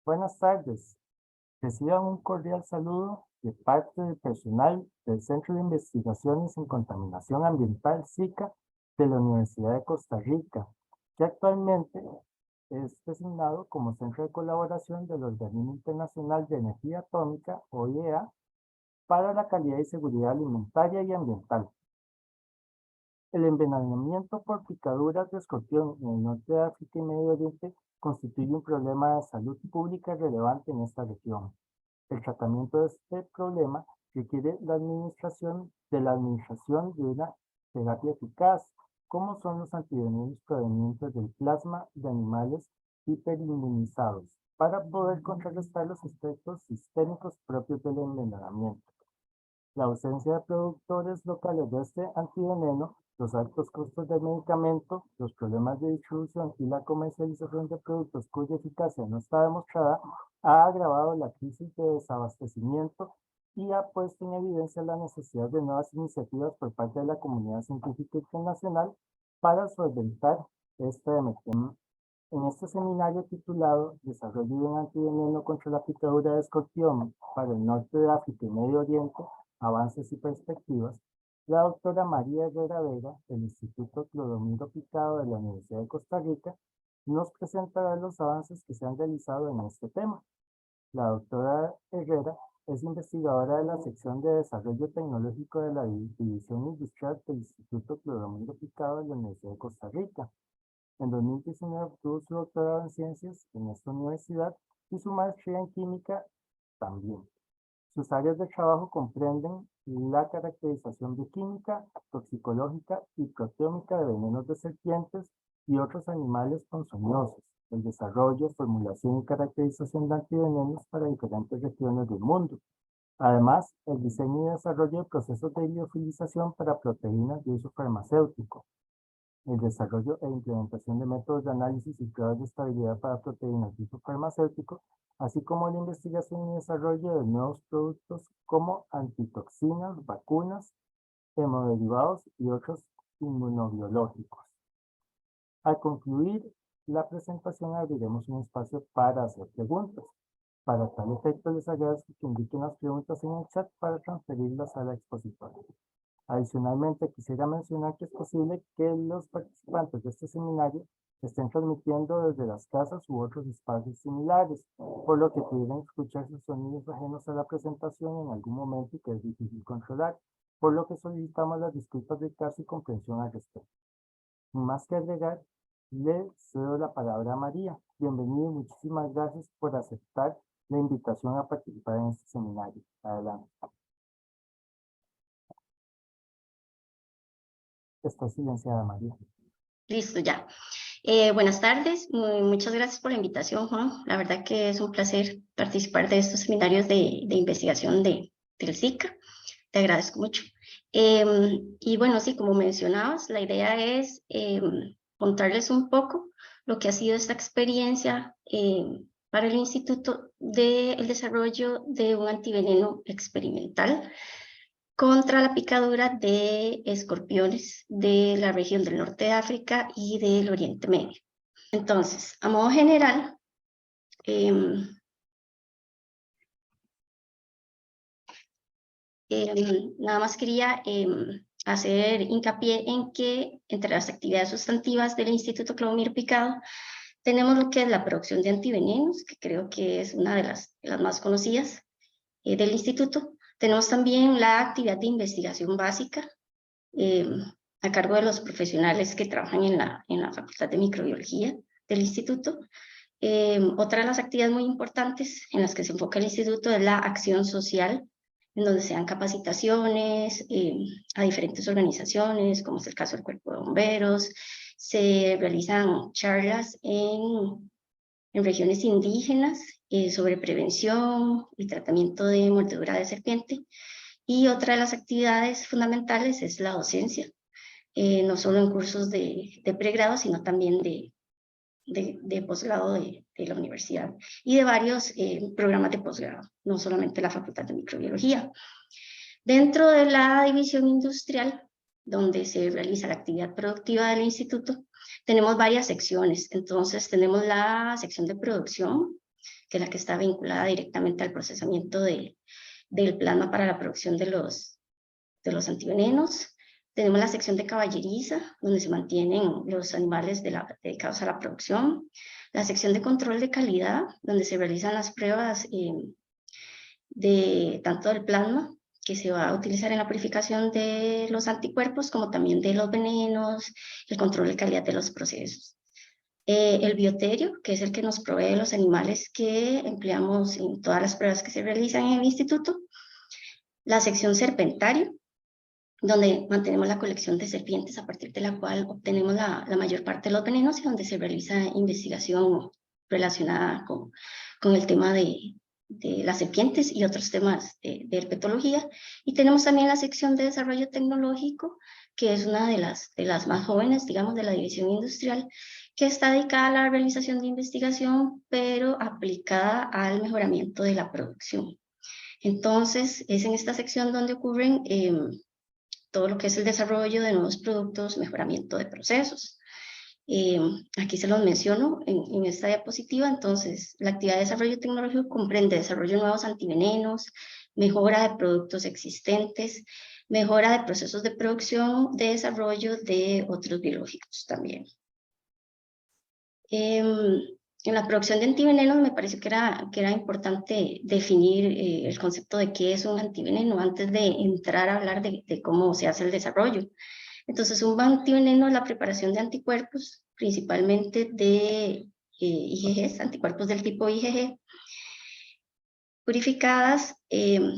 Buenas tardes. Reciban un cordial saludo de parte del personal del Centro de Investigaciones en Contaminación Ambiental (SICA) de la Universidad de Costa Rica, que actualmente es designado como Centro de Colaboración del Organismo Internacional de Energía Atómica, OIEA, para la calidad y seguridad alimentaria y ambiental. El envenenamiento por picaduras de escorpión en el norte de África y Medio Oriente constituye un problema de salud pública relevante en esta región. El tratamiento de este problema requiere la administración de una terapia eficaz, como son los antivenenos provenientes del plasma de animales hiperinmunizados, para poder contrarrestar los efectos sistémicos propios del envenenamiento. La ausencia de productores locales de este antiveneno, los altos costos del medicamento, los problemas de distribución y la comercialización de productos cuya eficacia no está demostrada, ha agravado la crisis de desabastecimiento y ha puesto en evidencia la necesidad de nuevas iniciativas por parte de la comunidad científica internacional para solventar esta emergencia. En este seminario titulado Desarrollo de un antiveneno contra la picadura de escorpión para el norte de África y Medio Oriente, avances y perspectivas, la doctora María Herrera Vega, del Instituto Clodomiro Picado de la Universidad de Costa Rica, nos presentará los avances que se han realizado en este tema. La doctora Herrera es investigadora de la sección de Desarrollo Tecnológico de la División Industrial del Instituto Clodomiro Picado de la Universidad de Costa Rica. En 2019 obtuvo su doctorado en ciencias en esta universidad y su maestría en química también. Sus áreas de trabajo comprenden la caracterización bioquímica, toxicológica y proteómica de venenos de serpientes y otros animales ponzoñosos, el desarrollo, formulación y caracterización de antivenenos para diferentes regiones del mundo. Además, el diseño y desarrollo de procesos de liofilización para proteínas de uso farmacéutico, el desarrollo e implementación de métodos de análisis y pruebas de estabilidad para proteínas de uso farmacéutico, así como la investigación y desarrollo de nuevos productos como antitoxinas, vacunas, hemoderivados y otros inmunobiológicos. Al concluir la presentación abriremos un espacio para hacer preguntas. Para tal efecto les agradezco que indiquen las preguntas en el chat para transferirlas a la expositora. Adicionalmente, quisiera mencionar que es posible que los participantes de este seminario estén transmitiendo desde las casas u otros espacios similares, por lo que pudieran escuchar sus sonidos ajenos a la presentación en algún momento y que es difícil controlar, por lo que solicitamos las disculpas de caso y comprensión al respecto. Sin más que agregar, le cedo la palabra a María. Bienvenido y muchísimas gracias por aceptar la invitación a participar en este seminario. Adelante. Está silenciada, María. Listo, ya. Buenas tardes, muchas gracias por la invitación, Juan. La verdad que es un placer participar de estos seminarios de investigación del SICA. Te agradezco mucho. Y bueno, sí, como mencionabas, la idea es contarles un poco lo que ha sido esta experiencia para el Instituto del desarrollo de un antiveneno experimental contra la picadura de escorpiones de la región del norte de África y del Oriente Medio. Entonces, a modo general, nada más quería hacer hincapié en que entre las actividades sustantivas del Instituto Clodomiro Picado tenemos lo que es la producción de antivenenos, que creo que es una de las más conocidas del instituto. Tenemos también la actividad de investigación básica a cargo de los profesionales que trabajan en la Facultad de Microbiología del instituto. Otra de las actividades muy importantes en las que se enfoca el instituto es la acción social, en donde se dan capacitaciones a diferentes organizaciones, como es el caso del Cuerpo de Bomberos. Se realizan charlas en regiones indígenas sobre prevención y tratamiento de mordedura de serpiente. Y otra de las actividades fundamentales es la docencia, no solo en cursos de pregrado, sino también de posgrado de la universidad y de varios programas de posgrado, no solamente la Facultad de Microbiología. Dentro de la división industrial, donde se realiza la actividad productiva del instituto, tenemos varias secciones. Entonces tenemos la sección de producción, que es la que está vinculada directamente al procesamiento del plasma para la producción de los antivenenos. Tenemos la sección de caballeriza, donde se mantienen los animales dedicados a la producción. La sección de control de calidad, donde se realizan las pruebas tanto del plasma, que se va a utilizar en la purificación de los anticuerpos, como también de los venenos, el control de calidad de los procesos. El bioterio, que es el que nos provee los animales que empleamos en todas las pruebas que se realizan en el instituto. La sección serpentario, donde mantenemos la colección de serpientes, a partir de la cual obtenemos la mayor parte de los venenos y donde se realiza investigación relacionada con el tema de las serpientes y otros temas de herpetología. Y tenemos también la sección de desarrollo tecnológico, que es una de las más jóvenes, digamos, de la división industrial, que está dedicada a la realización de investigación, pero aplicada al mejoramiento de la producción. Entonces, es en esta sección donde ocurren todo lo que es el desarrollo de nuevos productos, mejoramiento de procesos. Aquí se los menciono en esta diapositiva. Entonces, la actividad de desarrollo tecnológico comprende desarrollo de nuevos antivenenos, mejora de productos existentes, mejora de procesos de producción, de desarrollo de otros biológicos también. En la producción de antivenenos me pareció que era importante definir el concepto de qué es un antiveneno antes de entrar a hablar de cómo se hace el desarrollo. Entonces, un antiveneno es la preparación de anticuerpos, principalmente de IgGs, anticuerpos del tipo IgG, purificadas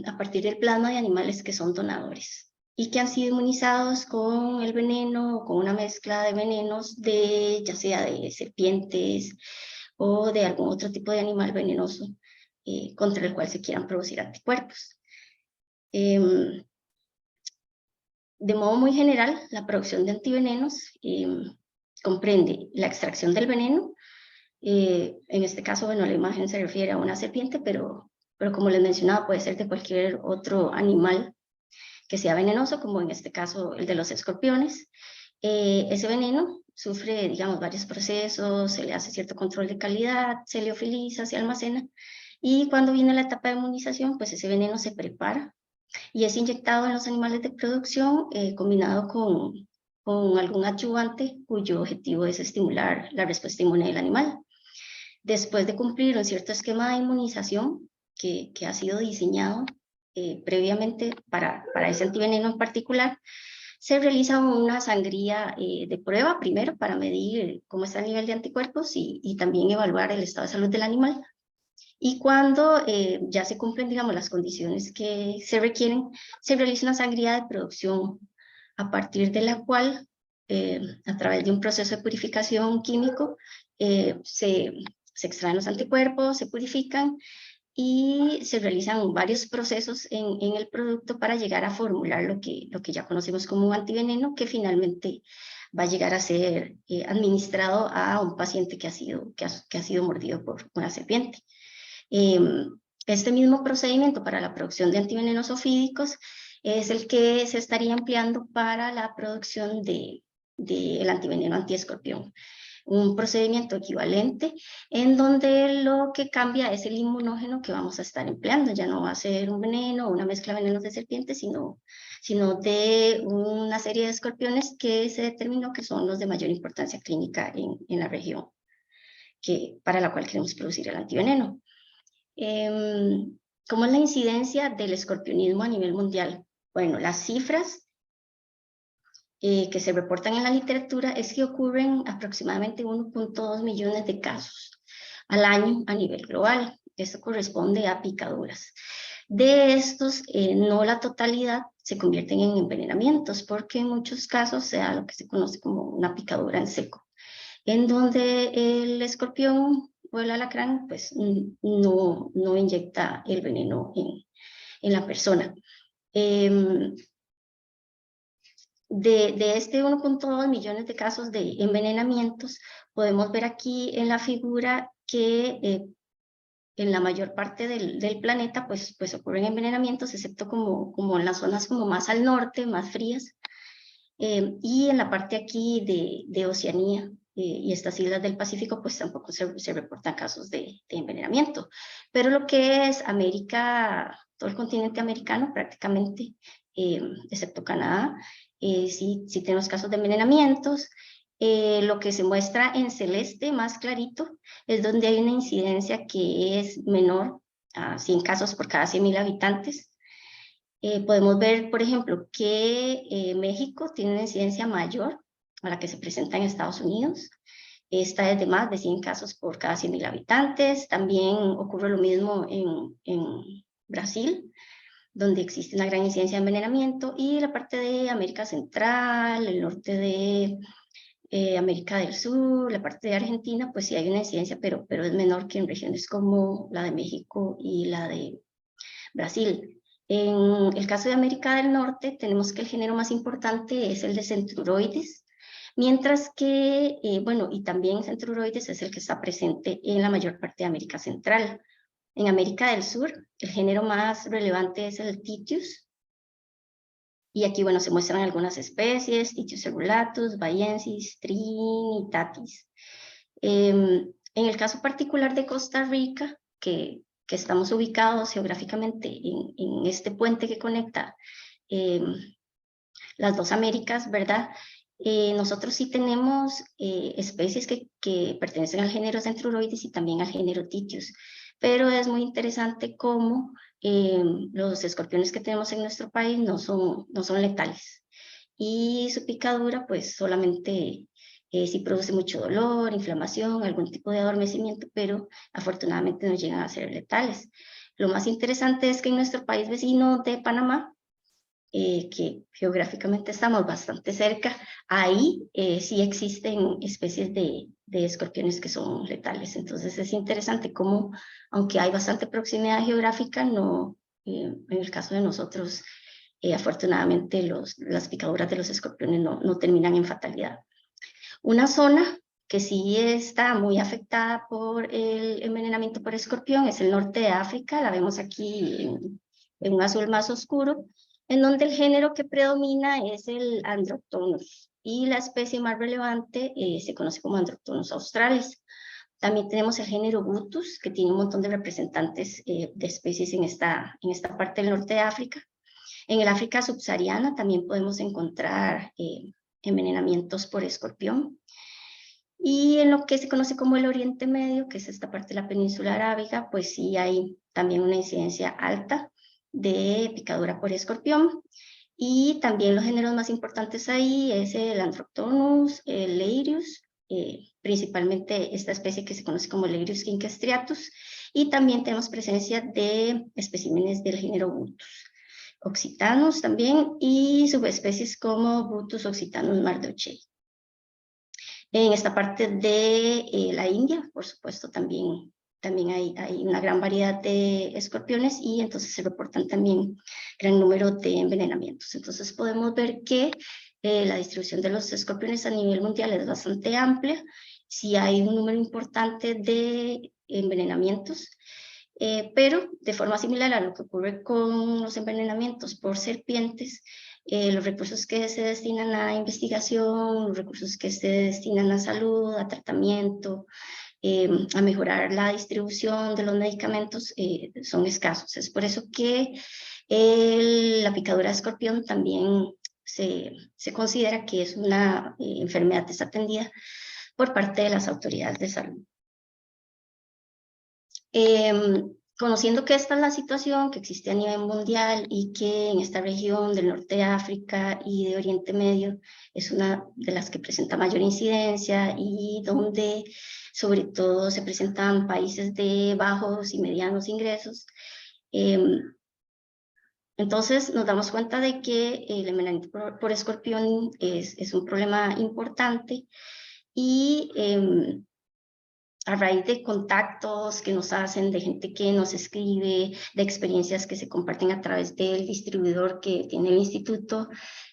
a partir del plasma de animales que son donadores y que han sido inmunizados con el veneno o con una mezcla de venenos ya sea de serpientes o de algún otro tipo de animal venenoso contra el cual se quieran producir anticuerpos. De modo muy general, la producción de antivenenos comprende la extracción del veneno. En este caso, bueno, la imagen se refiere a una serpiente, pero como les mencionaba, puede ser de cualquier otro animal que sea venenoso, como en este caso el de los escorpiones. Ese veneno sufre, digamos, varios procesos, se le hace cierto control de calidad, se liofiliza, se almacena, y cuando viene la etapa de inmunización, pues ese veneno se prepara y es inyectado en los animales de producción combinado con algún adyuvante cuyo objetivo es estimular la respuesta inmune del animal. Después de cumplir un cierto esquema de inmunización que ha sido diseñado previamente para ese antiveneno en particular, se realiza una sangría de prueba primero para medir cómo está el nivel de anticuerpos y también evaluar el estado de salud del animal. Y cuando ya se cumplen, digamos, las condiciones que se requieren, se realiza una sangría de producción a partir de la cual, a través de un proceso de purificación químico, se extraen los anticuerpos, se purifican y se realizan varios procesos en el producto para llegar a formular lo que ya conocemos como un antiveneno, que finalmente va a llegar a ser administrado a un paciente que ha sido mordido por una serpiente. Este mismo procedimiento para la producción de antivenenos ofídicos es el que se estaría empleando para la producción del antiveneno antiescorpión. Un procedimiento equivalente en donde lo que cambia es el inmunógeno que vamos a estar empleando. Ya no va a ser un veneno o una mezcla de venenos de serpientes, sino de una serie de escorpiones que se determinó que son los de mayor importancia clínica en la región para la cual queremos producir el antiveneno. ¿Cómo es la incidencia del escorpionismo a nivel mundial? Bueno, las cifras que se reportan en la literatura es que ocurren aproximadamente 1.2 millones de casos al año a nivel global. Esto corresponde a picaduras. De estos, no la totalidad se convierten en envenenamientos, porque en muchos casos se da lo que se conoce como una picadura en seco, en donde el escorpión o el alacrán pues no inyecta el veneno en la persona. De este 1.2 millones de casos de envenenamientos, podemos ver aquí en la figura que en la mayor parte del planeta pues ocurren envenenamientos, excepto como en las zonas como más al norte, más frías, y en la parte aquí de Oceanía, y estas islas del Pacífico, pues tampoco se reportan casos de envenenamiento. Pero lo que es América, todo el continente americano prácticamente, excepto Canadá, sí tenemos casos de envenenamientos. Lo que se muestra en celeste más clarito es donde hay una incidencia que es menor a 100 casos por cada 100.000 habitantes. Podemos ver, por ejemplo, que México tiene una incidencia mayor a la que se presenta en Estados Unidos. Esta es de más de 100 casos por cada 100.000 habitantes. También ocurre lo mismo en Brasil, donde existe una gran incidencia de envenenamiento, y la parte de América Central, el norte de América del Sur, la parte de Argentina, pues sí hay una incidencia, pero es menor que en regiones como la de México y la de Brasil. En el caso de América del Norte, tenemos que el género más importante es el de Centruroides, mientras que, bueno, y también Centruroides es el que está presente en la mayor parte de América Central. En América del Sur, el género más relevante es el Titius, y aquí, bueno, se muestran algunas especies: Titius cerulatus, baiensis, trinitatis. En el caso particular de Costa Rica, que estamos ubicados geográficamente en este puente que conecta las dos Américas, ¿verdad? Nosotros sí tenemos especies que pertenecen al género Centruroides y también al género Titius, pero es muy interesante cómo los escorpiones que tenemos en nuestro país no son letales, y su picadura pues solamente sí produce mucho dolor, inflamación, algún tipo de adormecimiento, pero afortunadamente no llegan a ser letales. Lo más interesante es que en nuestro país vecino de Panamá, que geográficamente estamos bastante cerca, ahí sí existen especies de escorpiones que son letales. Entonces es interesante cómo, aunque hay bastante proximidad geográfica, no, en el caso de nosotros, afortunadamente las picaduras de los escorpiones no terminan en fatalidad. Una zona que sí está muy afectada por el envenenamiento por escorpión es el norte de África. La vemos aquí en un azul más oscuro, en donde el género que predomina es el Androctonus, y la especie más relevante se conoce como Androctonus australis. También tenemos el género Butus, que tiene un montón de representantes de especies en esta parte del norte de África. En el África subsahariana también podemos encontrar envenenamientos por escorpión. Y en lo que se conoce como el Oriente Medio, que es esta parte de la península arábiga, pues sí hay también una incidencia alta de picadura por escorpión. Y también los géneros más importantes ahí es el Androctonus, el Leirius, principalmente esta especie que se conoce como Leirius quinckestriatus, y también tenemos presencia de especímenes del género Butus occitanos también, y subespecies como Butus occitanus mardochei. En esta parte de la India, por supuesto, también hay una gran variedad de escorpiones, y entonces se reportan también gran número de envenenamientos. Entonces podemos ver que la distribución de los escorpiones a nivel mundial es bastante amplia. Sí hay un número importante de envenenamientos, pero de forma similar a lo que ocurre con los envenenamientos por serpientes, los recursos que se destinan a investigación, los recursos que se destinan a salud, a tratamiento, a mejorar la distribución de los medicamentos, son escasos. Es por eso que la picadura de escorpión también se considera que es una enfermedad desatendida por parte de las autoridades de salud. Conociendo que esta es la situación que existe a nivel mundial, y que en esta región del norte de África y de Oriente Medio es una de las que presenta mayor incidencia, y donde sobre todo se presentan países de bajos y medianos ingresos, entonces nos damos cuenta de que el envenenamiento por escorpión es un problema importante, y a raíz de contactos que nos hacen, de gente que nos escribe, de experiencias que se comparten a través del distribuidor que tiene el Instituto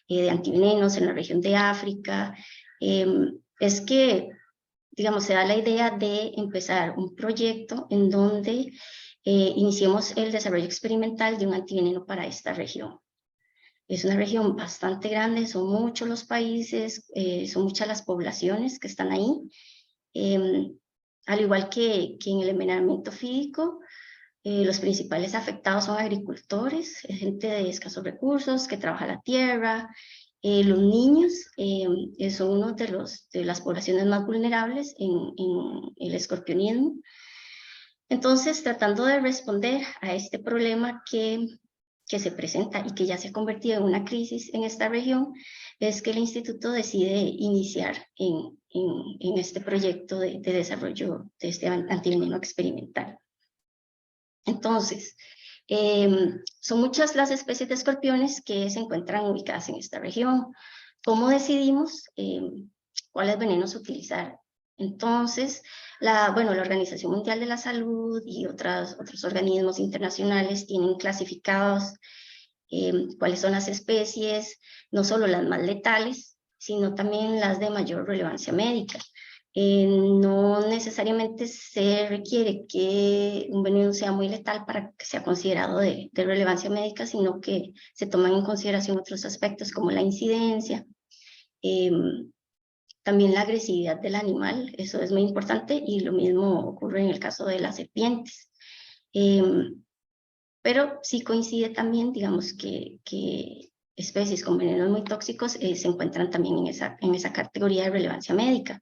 de Antivenenos en la región de África, es que, digamos, se da la idea de empezar un proyecto en donde iniciemos el desarrollo experimental de un antiveneno para esta región. es una región bastante grande, son muchos los países, son muchas las poblaciones que están ahí. Al igual que en el envenenamiento fídico, los principales afectados son agricultores, gente de escasos recursos que trabaja la tierra. Los niños son uno de las poblaciones más vulnerables en el escorpionismo. Entonces, tratando de responder a este problema que se presenta y que ya se ha convertido en una crisis en esta región, es que el instituto decide iniciar en este proyecto de desarrollo de este antiveneno experimental. Entonces, son muchas las especies de escorpiones que se encuentran ubicadas en esta región. ¿Cómo decidimos cuáles venenos utilizar? Entonces, la Organización Mundial de la Salud y otros organismos internacionales tienen clasificados cuáles son las especies, no solo las más letales, sino también las de mayor relevancia médica. No necesariamente se requiere que un veneno sea muy letal para que sea considerado de relevancia médica, sino que se toman en consideración otros aspectos como la incidencia, también la agresividad del animal, eso es muy importante, y lo mismo ocurre en el caso de las serpientes. Pero sí coincide también, digamos, que especies con venenos muy tóxicos se encuentran también en esa categoría de relevancia médica.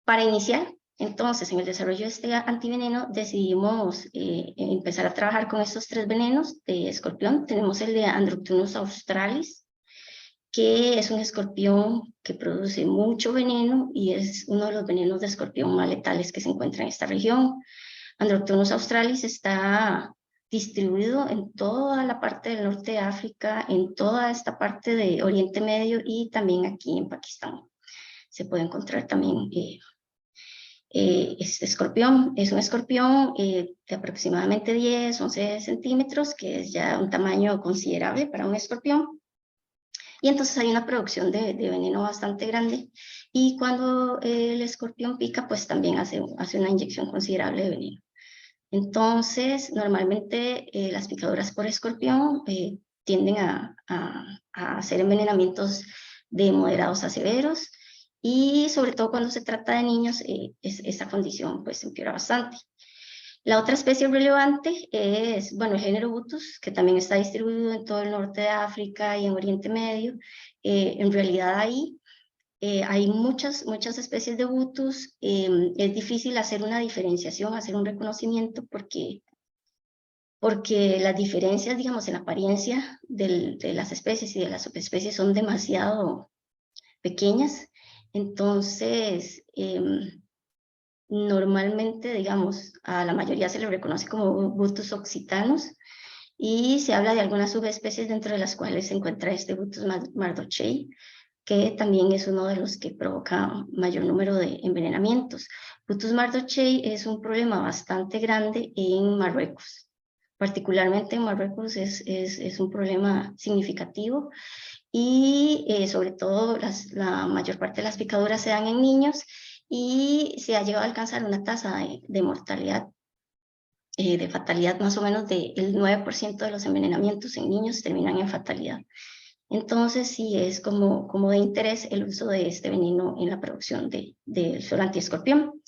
Para iniciar, entonces, en el desarrollo de este antiveneno, decidimos empezar a trabajar con estos 3 venenos de escorpión. Tenemos el de Androctunus australis, que es un escorpión que produce mucho veneno y es uno de los venenos de escorpión más letales que se encuentra en esta región. Androctunus australis está distribuido en toda la parte del norte de África, en toda esta parte de Oriente Medio y también aquí en Pakistán. Se puede encontrar también este escorpión. Es un escorpión de aproximadamente 10-11 centímetros, que es ya un tamaño considerable para un escorpión. Y entonces hay una producción de veneno bastante grande. Y cuando el escorpión pica, pues también hace una inyección considerable de veneno. Entonces, normalmente las picaduras por escorpión tienden a hacer envenenamientos de moderados a severos, y sobre todo cuando se trata de niños, esa condición pues empeora bastante. La otra especie relevante es, el género Butus, que también está distribuido en todo el norte de África y en Oriente Medio. En realidad ahí hay muchas especies de Butus. Es difícil hacer una diferenciación, hacer un reconocimiento, porque las diferencias, digamos, en la apariencia de las especies y de las subespecies son demasiado pequeñas. Entonces, normalmente, digamos, a la mayoría se le reconoce como Butus occitanos, y se habla de algunas subespecies dentro de las cuales se encuentra este Butus mardochei, que también es uno de los que provoca mayor número de envenenamientos. Butus mardochei es un problema bastante grande en Marruecos. Particularmente en Marruecos es un problema significativo, y sobre todo la mayor parte de las picaduras se dan en niños, y se ha llegado a alcanzar una tasa de mortalidad, de fatalidad más o menos del 9% de los envenenamientos en niños terminan en fatalidad. Entonces sí es como de interés el uso de este veneno en la producción del suero antiescorpión.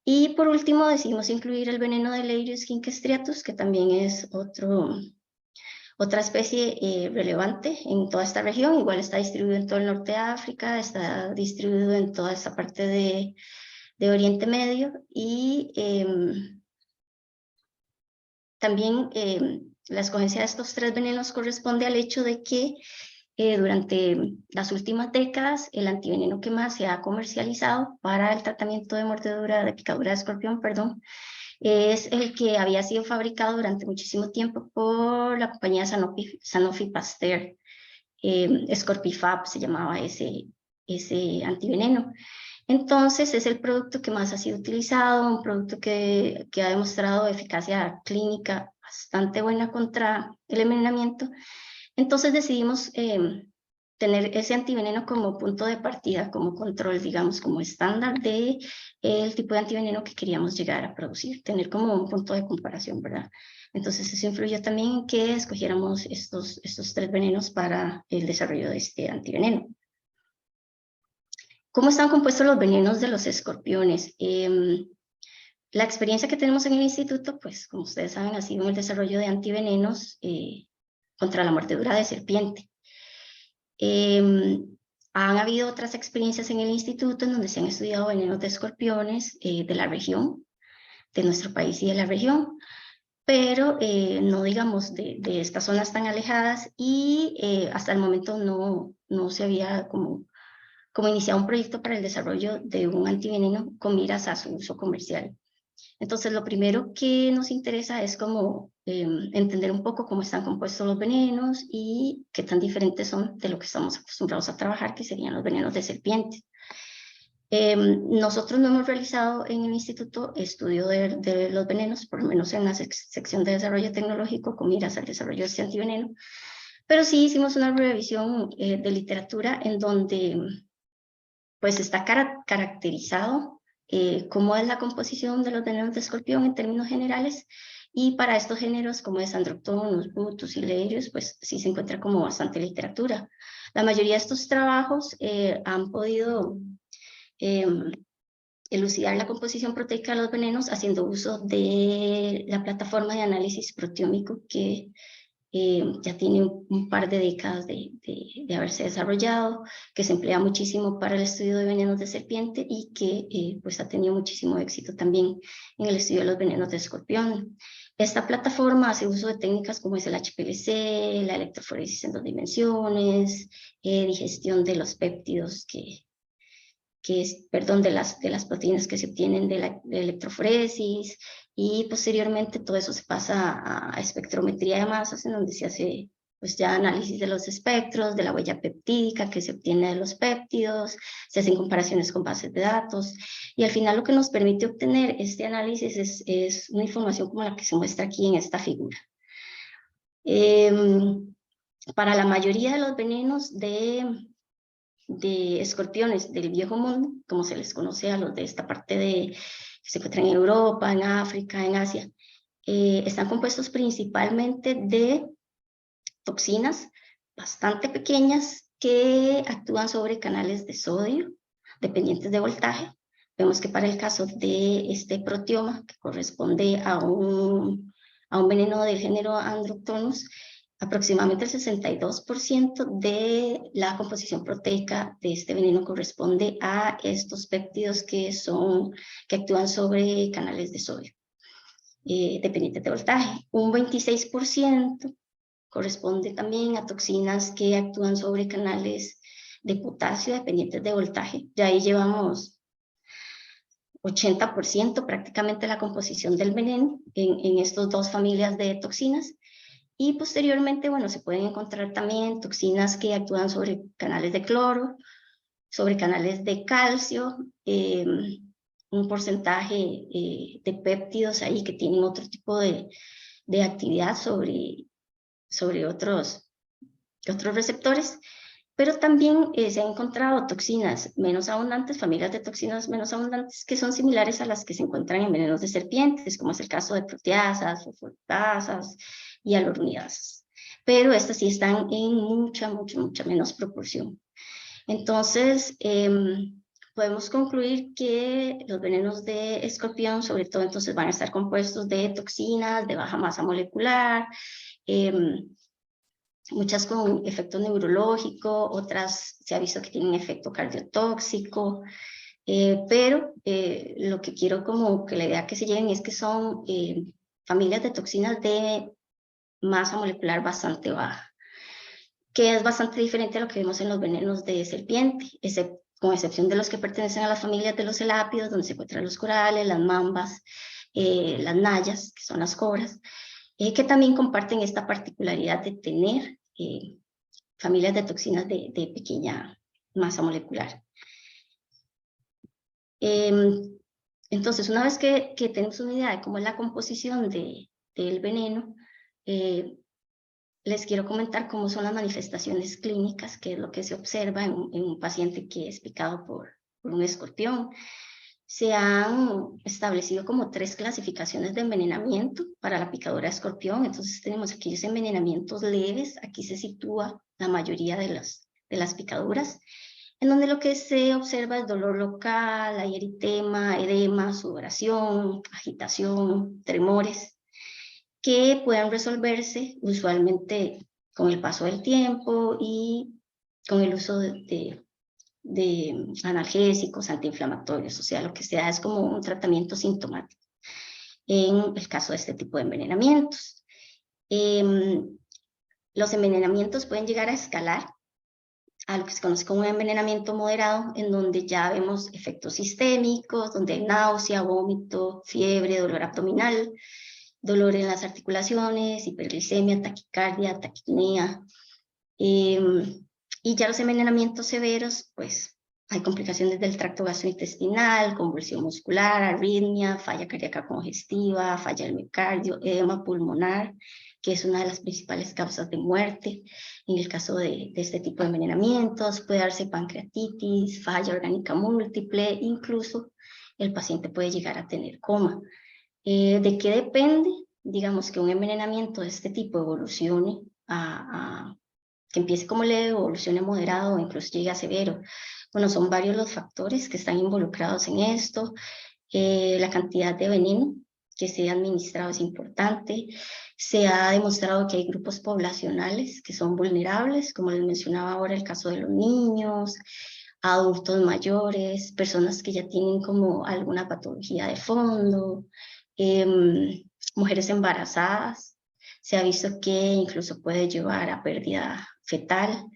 Y por último decidimos incluir el veneno de Leiurius quinckestriatus, que también es otra especie relevante en toda esta región. Igual está distribuido en todo el norte de África, está distribuido en toda esta parte de Oriente Medio, y también la escogencia de estos 3 venenos corresponde al hecho de que durante las últimas décadas el antiveneno que más se ha comercializado para el tratamiento de picadura de escorpión, es el que había sido fabricado durante muchísimo tiempo por la compañía Sanofi Pasteur. Scorpifab se llamaba ese antiveneno. Entonces es el producto que más ha sido utilizado, un producto que ha demostrado eficacia clínica bastante buena contra el envenenamiento. Entonces decidimos tener ese antiveneno como punto de partida, como control, digamos, como estándar de el tipo de antiveneno que queríamos llegar a producir, tener como un punto de comparación, ¿verdad? Entonces eso influyó también en que escogiéramos estos 3 venenos para el desarrollo de este antiveneno. ¿Cómo están compuestos los venenos de los escorpiones? La experiencia que tenemos en el instituto, pues como ustedes saben, ha sido el desarrollo de antivenenos contra la mordedura de serpiente. Han habido otras experiencias en el instituto en donde se han estudiado venenos de escorpiones de la región, de nuestro país y de la región, pero no digamos de estas zonas tan alejadas, y hasta el momento no se había como iniciado un proyecto para el desarrollo de un antiveneno con miras a su uso comercial. Entonces, lo primero que nos interesa es como entender un poco cómo están compuestos los venenos y qué tan diferentes son de lo que estamos acostumbrados a trabajar, que serían los venenos de serpiente. Nosotros no hemos realizado en el instituto estudio de los venenos, por lo menos en la sección de desarrollo tecnológico con miras al desarrollo de este antiveneno, pero sí hicimos una revisión de literatura en donde pues está caracterizado cómo es la composición de los venenos de escorpión en términos generales, y para estos géneros como es Androctonus, Butus y Leirius, pues sí se encuentra como bastante literatura. La mayoría de estos trabajos han podido elucidar la composición proteica de los venenos haciendo uso de la plataforma de análisis proteómico que ya tiene un par de décadas de haberse desarrollado, que se emplea muchísimo para el estudio de venenos de serpiente y que pues ha tenido muchísimo éxito también en el estudio de los venenos de escorpión. Esta plataforma hace uso de técnicas como es el HPLC, la electroforesis en 2 dimensiones, digestión de los péptidos de las proteínas que se obtienen de la electroforesis, y posteriormente todo eso se pasa a espectrometría de masas, en donde se hace pues ya análisis de los espectros, de la huella peptídica que se obtiene de los péptidos, se hacen comparaciones con bases de datos, y al final lo que nos permite obtener este análisis es una información como la que se muestra aquí en esta figura. Para la mayoría de los venenos de escorpiones del viejo mundo, como se les conoce a los de esta parte que se encuentran en Europa, en África, en Asia, están compuestos principalmente de toxinas bastante pequeñas que actúan sobre canales de sodio dependientes de voltaje. Vemos que para el caso de este proteoma, que corresponde a un veneno del género Androctonus, aproximadamente el 62% de la composición proteica de este veneno corresponde a estos péptidos que actúan sobre canales de sodio dependientes de voltaje. Un 26% corresponde también a toxinas que actúan sobre canales de potasio dependientes de voltaje. Ya ahí llevamos 80% prácticamente la composición del veneno en estas 2 familias de toxinas. Y posteriormente, bueno, se pueden encontrar también toxinas que actúan sobre canales de cloro, sobre canales de calcio, un porcentaje de péptidos ahí que tienen otro tipo de actividad sobre otros receptores, pero también se han encontrado toxinas menos abundantes, familias de toxinas menos abundantes, que son similares a las que se encuentran en venenos de serpientes, como es el caso de proteasas, fosforuridasas y aluronidasas. Pero estas sí están en mucha menos proporción. Entonces, podemos concluir que los venenos de escorpión, sobre todo, entonces van a estar compuestos de toxinas de baja masa molecular, muchas con efecto neurológico, otras se ha visto que tienen efecto cardiotóxico, pero lo que quiero como que la idea que se lleven es que son familias de toxinas de masa molecular bastante baja, que es bastante diferente a lo que vemos en los venenos de serpiente, con excepción de los que pertenecen a las familias de los elápidos, donde se encuentran los corales, las mambas, las nayas, que son las cobras, que también comparten esta particularidad de tener familias de toxinas de pequeña masa molecular. Entonces, una vez que tenemos una idea de cómo es la composición del veneno, les quiero comentar cómo son las manifestaciones clínicas, que es lo que se observa en un paciente que es picado por un escorpión. Se han establecido como 3 clasificaciones de envenenamiento para la picadura de escorpión. Entonces tenemos aquellos envenenamientos leves, aquí se sitúa la mayoría de las picaduras, en donde lo que se observa es dolor local, hay eritema, edema, sudoración, agitación, tremores, que pueden resolverse usualmente con el paso del tiempo y con el uso de analgésicos, antiinflamatorios, o sea, lo que se da es como un tratamiento sintomático en el caso de este tipo de envenenamientos. Los envenenamientos pueden llegar a escalar a lo que se conoce como un envenenamiento moderado, en donde ya vemos efectos sistémicos, donde hay náusea, vómito, fiebre, dolor abdominal, dolor en las articulaciones, hiperglicemia, taquicardia, taquipnea. Y ya los envenenamientos severos, pues hay complicaciones del tracto gastrointestinal, convulsión muscular, arritmia, falla cardíaca congestiva, falla del miocardio, edema pulmonar, que es una de las principales causas de muerte. En el caso de este tipo de envenenamientos, puede darse pancreatitis, falla orgánica múltiple, incluso el paciente puede llegar a tener coma. ¿De qué depende? Digamos que un envenenamiento de este tipo evolucione que empiece como leve, evolucione moderado o incluso llegue a severo. Bueno, son varios los factores que están involucrados en esto. La cantidad de veneno que se ha administrado es importante. Se ha demostrado que hay grupos poblacionales que son vulnerables, como les mencionaba ahora el caso de los niños, adultos mayores, personas que ya tienen como alguna patología de fondo, mujeres embarazadas. Se ha visto que incluso puede llevar a pérdida fetal.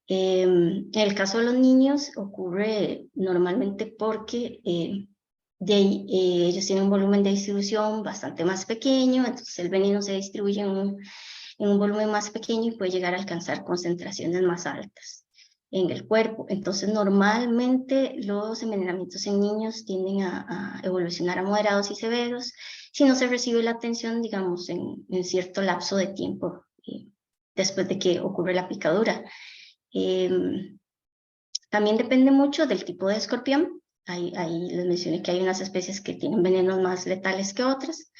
En el caso de los niños ocurre normalmente porque ellos tienen un volumen de distribución bastante más pequeño, entonces el veneno se distribuye en un volumen más pequeño y puede llegar a alcanzar concentraciones más altas en el cuerpo. Entonces normalmente los envenenamientos en niños tienden a evolucionar a moderados y severos si no se recibe la atención, digamos, en cierto lapso de tiempo después de que ocurre la picadura. También depende mucho del tipo de escorpión. Ahí les mencioné que hay unas especies que tienen venenos más letales que otras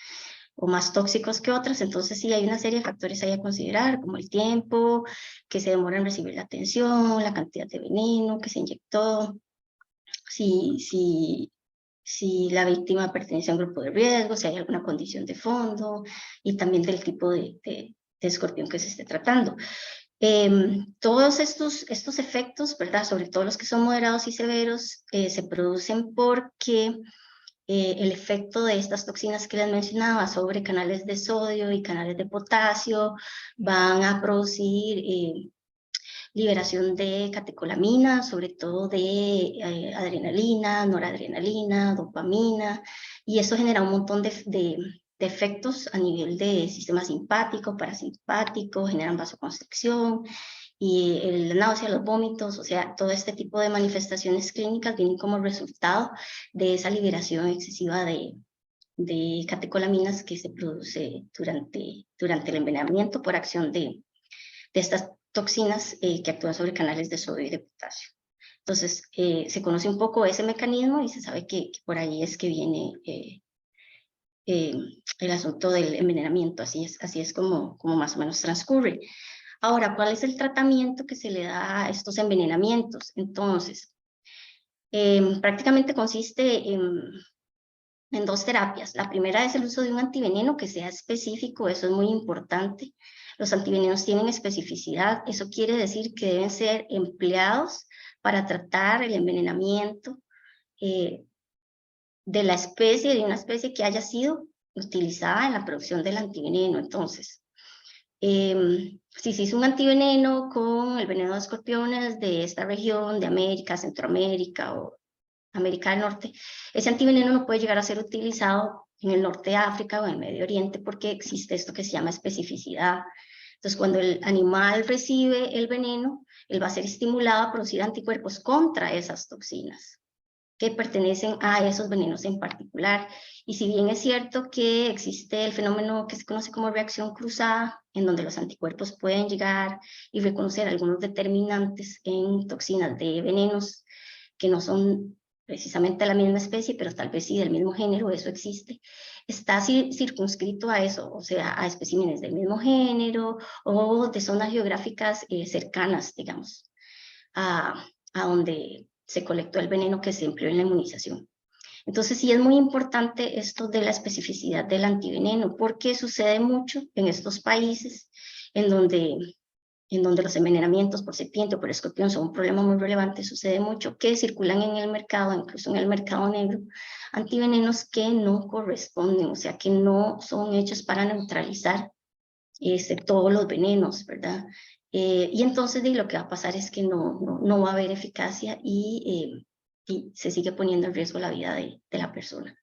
o más tóxicos que otras, entonces sí hay una serie de factores ahí a considerar, como el tiempo, que se demora en recibir la atención, la cantidad de veneno que se inyectó, si la víctima pertenece a un grupo de riesgo, si hay alguna condición de fondo y también del tipo de escorpión que se esté tratando. Todos estos efectos, ¿verdad? Sobre todo los que son moderados y severos, se producen porque el efecto de estas toxinas que les mencionaba sobre canales de sodio y canales de potasio van a producir liberación de catecolamina, sobre todo de adrenalina, noradrenalina, dopamina, y eso genera un montón de efectos a nivel de sistema simpático, parasimpático, generan vasoconstricción, y la náusea, los vómitos, o sea, todo este tipo de manifestaciones clínicas vienen como resultado de esa liberación excesiva de catecolaminas que se produce durante el envenenamiento por acción de estas toxinas que actúan sobre canales de sodio y de potasio. Entonces, se conoce un poco ese mecanismo y se sabe que por ahí es que viene el asunto del envenenamiento, así es como más o menos transcurre. Ahora, ¿cuál es el tratamiento que se le da a estos envenenamientos? Entonces, prácticamente consiste en 2 terapias. La primera es el uso de un antiveneno que sea específico, eso es muy importante. Los antivenenos tienen especificidad, eso quiere decir que deben ser empleados para tratar el envenenamiento de una especie que haya sido utilizada en la producción del antiveneno. Entonces, si se hizo un antiveneno con el veneno de escorpiones de esta región, de América, Centroamérica o América del Norte, ese antiveneno no puede llegar a ser utilizado en el norte de África o en el Medio Oriente porque existe esto que se llama especificidad. Entonces, cuando el animal recibe el veneno, él va a ser estimulado a producir anticuerpos contra esas toxinas. que pertenecen a esos venenos en particular. Y si bien es cierto que existe el fenómeno que se conoce como reacción cruzada, en donde los anticuerpos pueden llegar y reconocer algunos determinantes en toxinas de venenos que no son precisamente la misma especie, pero tal vez sí del mismo género, eso existe, está circunscrito a eso, o sea, a especímenes del mismo género o de zonas geográficas cercanas, digamos, a donde se colectó el veneno que se empleó en la inmunización. Entonces sí es muy importante esto de la especificidad del antiveneno, porque sucede mucho en estos países en donde los envenenamientos por serpiente o por escorpión son un problema muy relevante, sucede mucho que circulan en el mercado, incluso en el mercado negro, antivenenos que no corresponden, o sea, que no son hechos para neutralizar todos los venenos, ¿verdad? Y entonces lo que va a pasar es que no va a haber eficacia y se sigue poniendo en riesgo la vida de la persona.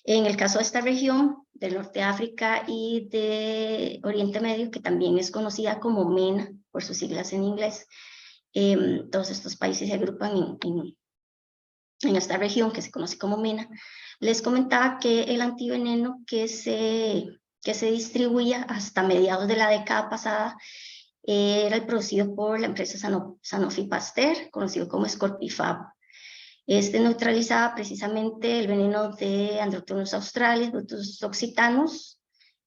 En el caso de esta región del norte de África y de Oriente Medio, que también es conocida como MENA, por sus siglas en inglés, todos estos países se agrupan en esta región que se conoce como MENA. Les comentaba que el antiveneno que se distribuía hasta mediados de la década pasada era el producido por la empresa Sanofi Pasteur, conocido como Scorpifab. Este neutralizaba precisamente el veneno de Androtonus australis, Butus occitanos,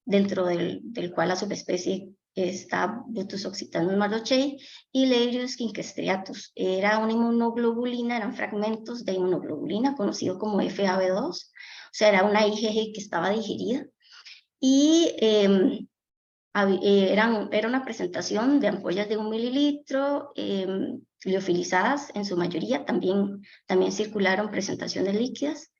dentro del cual la subespecie está Butus occitanos mardochei y Leiurius quinckestriatus. Era una inmunoglobulina, eran fragmentos de inmunoglobulina, conocido como FAB2, o sea, era una IgG que estaba digerida. Y era una presentación de ampollas de 1 mililitro, liofilizadas en su mayoría, también circularon presentaciones líquidas,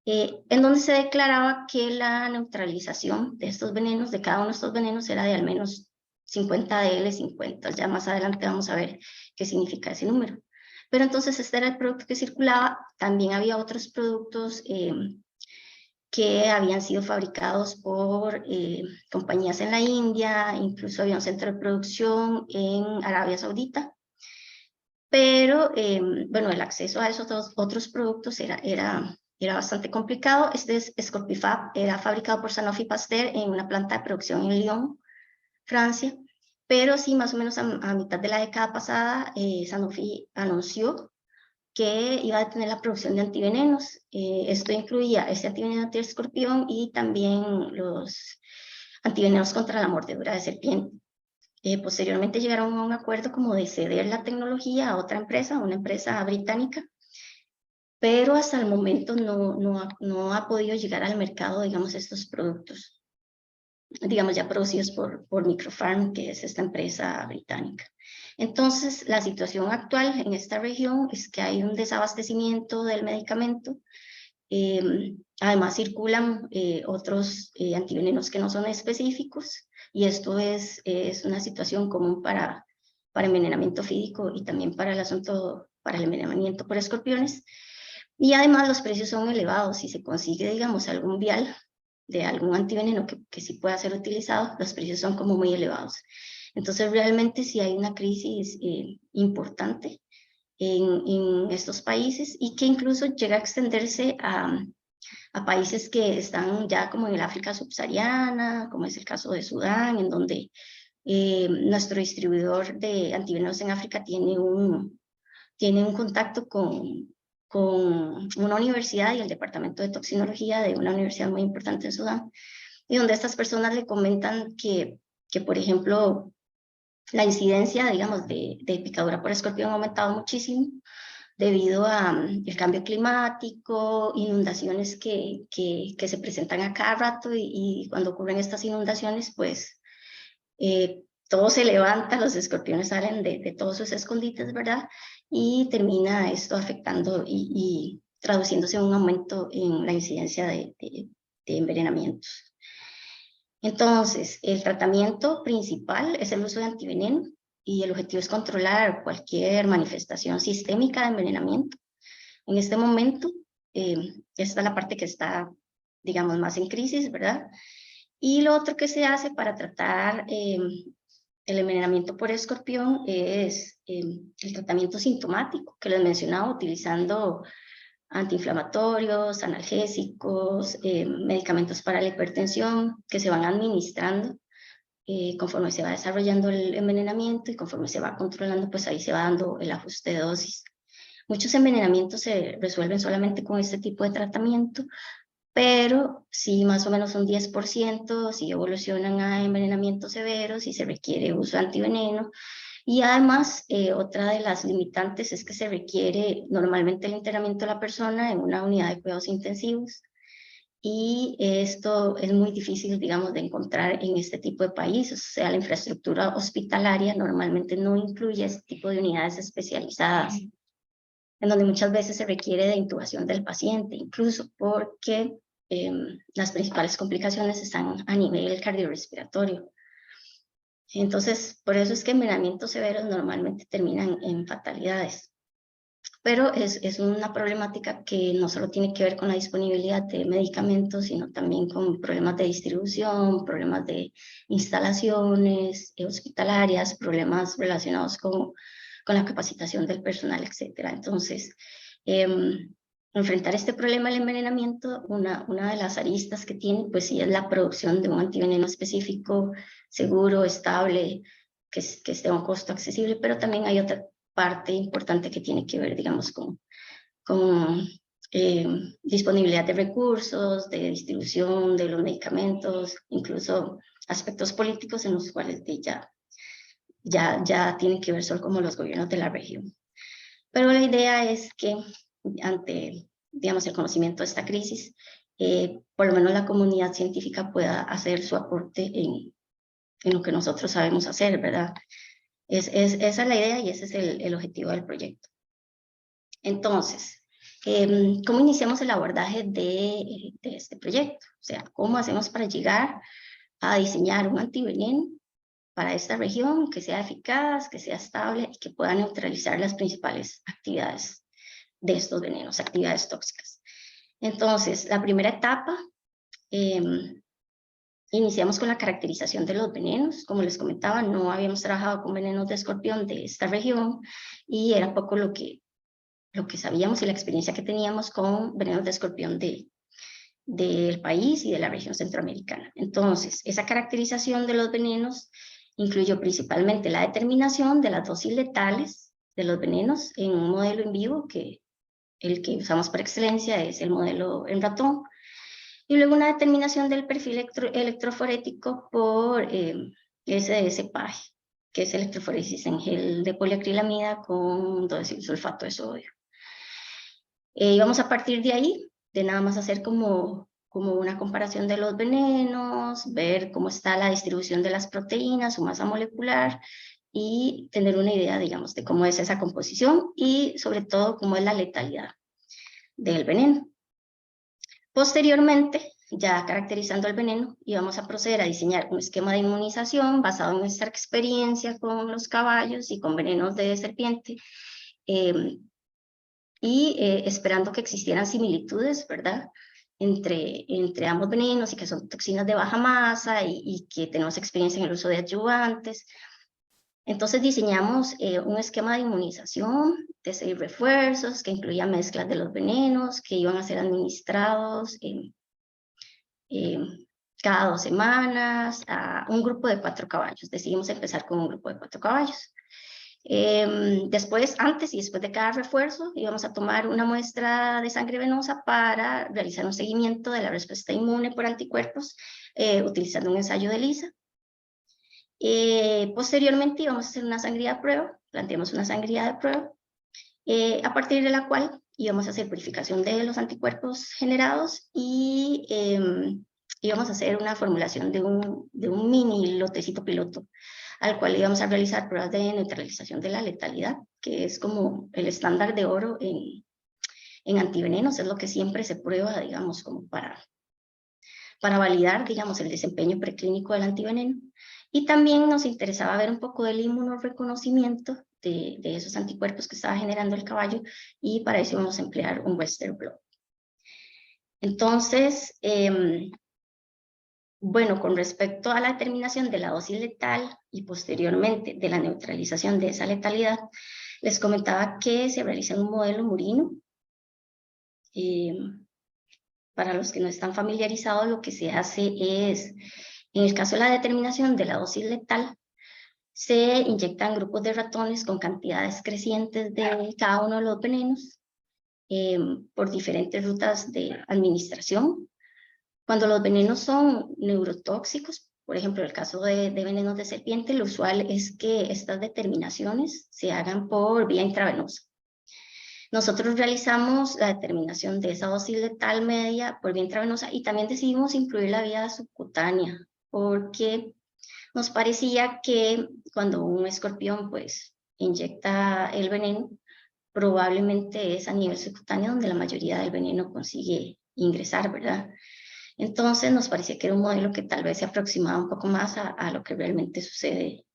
en donde se declaraba que la neutralización de estos venenos, de cada uno de estos venenos, era de al menos 50 DL50. Ya más adelante vamos a ver qué significa ese número. Pero entonces este era el producto que circulaba. También había otros productos que habían sido fabricados por compañías en la India, incluso había un centro de producción en Arabia Saudita, pero bueno, el acceso a esos otros productos era bastante complicado. Este Scorpifab era fabricado por Sanofi Pasteur en una planta de producción en Lyon, Francia, pero sí, más o menos a mitad de la década pasada, Sanofi anunció que iba a detener la producción de antivenenos. Esto incluía este antiveneno antiescorpión y también los antivenenos contra la mordedura de serpiente. Posteriormente llegaron a un acuerdo como de ceder la tecnología a otra empresa, una empresa británica, pero hasta el momento no ha podido llegar al mercado, digamos, estos productos, digamos, ya producidos por Micropharm, que es esta empresa británica. Entonces, la situación actual en esta región es que hay un desabastecimiento del medicamento. Además, circulan otros antivenenos que no son específicos, y esto es una situación común para envenenamiento fídico y también para el asunto, para el envenenamiento por escorpiones. Y además los precios son elevados. Si se consigue, digamos, algún vial de algún antiveneno que sí pueda ser utilizado, los precios son como muy elevados. Entonces, realmente sí hay una crisis importante en estos países, y que incluso llega a extenderse a países que están ya como en el África subsahariana, como es el caso de Sudán, en donde nuestro distribuidor de antivenenos en África tiene un contacto con una universidad y el departamento de toxinología de una universidad muy importante en Sudán, y donde estas personas le comentan que por ejemplo, la incidencia, digamos, de picadura por escorpión ha aumentado muchísimo debido al cambio climático, inundaciones que se presentan a cada rato, y cuando ocurren estas inundaciones, pues todo se levanta, los escorpiones salen de todos sus escondites, ¿verdad? Y termina esto afectando y traduciéndose en un aumento en la incidencia de envenenamientos. Entonces, el tratamiento principal es el uso de antiveneno, y el objetivo es controlar cualquier manifestación sistémica de envenenamiento. En este momento, esta es la parte que está, digamos, más en crisis, ¿verdad? Y lo otro que se hace para tratar el envenenamiento por escorpión es el tratamiento sintomático, que les mencionaba, utilizando antiinflamatorios, analgésicos, medicamentos para la hipertensión que se van administrando conforme se va desarrollando el envenenamiento y conforme se va controlando, pues ahí se va dando el ajuste de dosis. Muchos envenenamientos se resuelven solamente con este tipo de tratamiento, pero si más o menos un 10%, si evolucionan a envenenamientos severos y se requiere uso de antiveneno. Y además, otra de las limitantes es que se requiere normalmente el internamiento de la persona en una unidad de cuidados intensivos. Y esto es muy difícil, digamos, de encontrar en este tipo de países. O sea, la infraestructura hospitalaria normalmente no incluye este tipo de unidades especializadas, en donde muchas veces se requiere de intubación del paciente, incluso porque las principales complicaciones están a nivel cardiorrespiratorio. Entonces, por eso es que envenenamientos severos normalmente terminan en fatalidades. Pero es una problemática que no solo tiene que ver con la disponibilidad de medicamentos, sino también con problemas de distribución, problemas de instalaciones hospitalarias, problemas relacionados con la capacitación del personal, etc. Entonces, enfrentar este problema del envenenamiento, una de las aristas que tiene, pues sí, es la producción de un antiveneno específico, seguro, estable, que esté a un costo accesible, pero también hay otra parte importante que tiene que ver, digamos, con disponibilidad de recursos, de distribución de los medicamentos, incluso aspectos políticos en los cuales ya tienen que ver solo como los gobiernos de la región. Pero la idea es que ante, digamos, el conocimiento de esta crisis, por lo menos la comunidad científica pueda hacer su aporte en lo que nosotros sabemos hacer, ¿verdad? Esa es la idea y ese es el objetivo del proyecto. Entonces, ¿cómo iniciamos el abordaje de este proyecto? O sea, ¿cómo hacemos para llegar a diseñar un antiveneno para esta región que sea eficaz, que sea estable y que pueda neutralizar las principales actividades de estos venenos, actividades tóxicas? Entonces, la primera etapa, iniciamos con la caracterización de los venenos. Como les comentaba, no habíamos trabajado con venenos de escorpión de esta región y era poco lo que sabíamos y la experiencia que teníamos con venenos de escorpión del país y de la región centroamericana. Entonces, esa caracterización de los venenos incluyó principalmente la determinación de las dosis letales de los venenos en un modelo en vivo, que el que usamos por excelencia es el modelo en ratón, y luego una determinación del perfil electroforético por SDS-PAGE, que es electroforesis en gel de poliacrilamida con sulfato de sodio. Y vamos a partir de ahí, de nada más hacer como una comparación de los venenos, ver cómo está la distribución de las proteínas, su masa molecular, y tener una idea, digamos, de cómo es esa composición y sobre todo cómo es la letalidad del veneno. Posteriormente, ya caracterizando el veneno, íbamos a proceder a diseñar un esquema de inmunización basado en nuestra experiencia con los caballos y con venenos de serpiente, esperando que existieran similitudes, ¿verdad?, entre ambos venenos y que son toxinas de baja masa y que tenemos experiencia en el uso de adyuvantes. Entonces diseñamos un esquema de inmunización de 6 refuerzos que incluía mezclas de los venenos que iban a ser administrados cada 2 semanas a un grupo de 4 caballos. Decidimos empezar con un grupo de 4 caballos. Después, antes y después de cada refuerzo, íbamos a tomar una muestra de sangre venosa para realizar un seguimiento de la respuesta inmune por anticuerpos utilizando un ensayo de ELISA. Posteriormente íbamos a hacer una sangría de prueba, planteamos una sangría de prueba, a partir de la cual íbamos a hacer purificación de los anticuerpos generados y íbamos a hacer una formulación de un mini lotecito piloto, al cual íbamos a realizar pruebas de neutralización de la letalidad, que es como el estándar de oro en antivenenos, es lo que siempre se prueba, digamos, como para validar, digamos, el desempeño preclínico del antiveneno. Y también nos interesaba ver un poco del inmunoreconocimiento de esos anticuerpos que estaba generando el caballo, y para eso vamos a emplear un Western blot. Entonces, bueno, con respecto a la determinación de la dosis letal y posteriormente de la neutralización de esa letalidad, les comentaba que se realiza un modelo murino Para los que no están familiarizados, lo que se hace es, en el caso de la determinación de la dosis letal, se inyectan grupos de ratones con cantidades crecientes de cada uno de los venenos por diferentes rutas de administración. Cuando los venenos son neurotóxicos, por ejemplo, en el caso de venenos de serpiente, lo usual es que estas determinaciones se hagan por vía intravenosa. Nosotros realizamos la determinación de esa dosis letal media por vía intravenosa y también decidimos incluir la vía subcutánea porque nos parecía que cuando un escorpión pues inyecta el veneno, probablemente es a nivel subcutáneo donde la mayoría del veneno consigue ingresar, ¿verdad? Entonces nos parecía que era un modelo que tal vez se aproximaba un poco más a lo que realmente sucede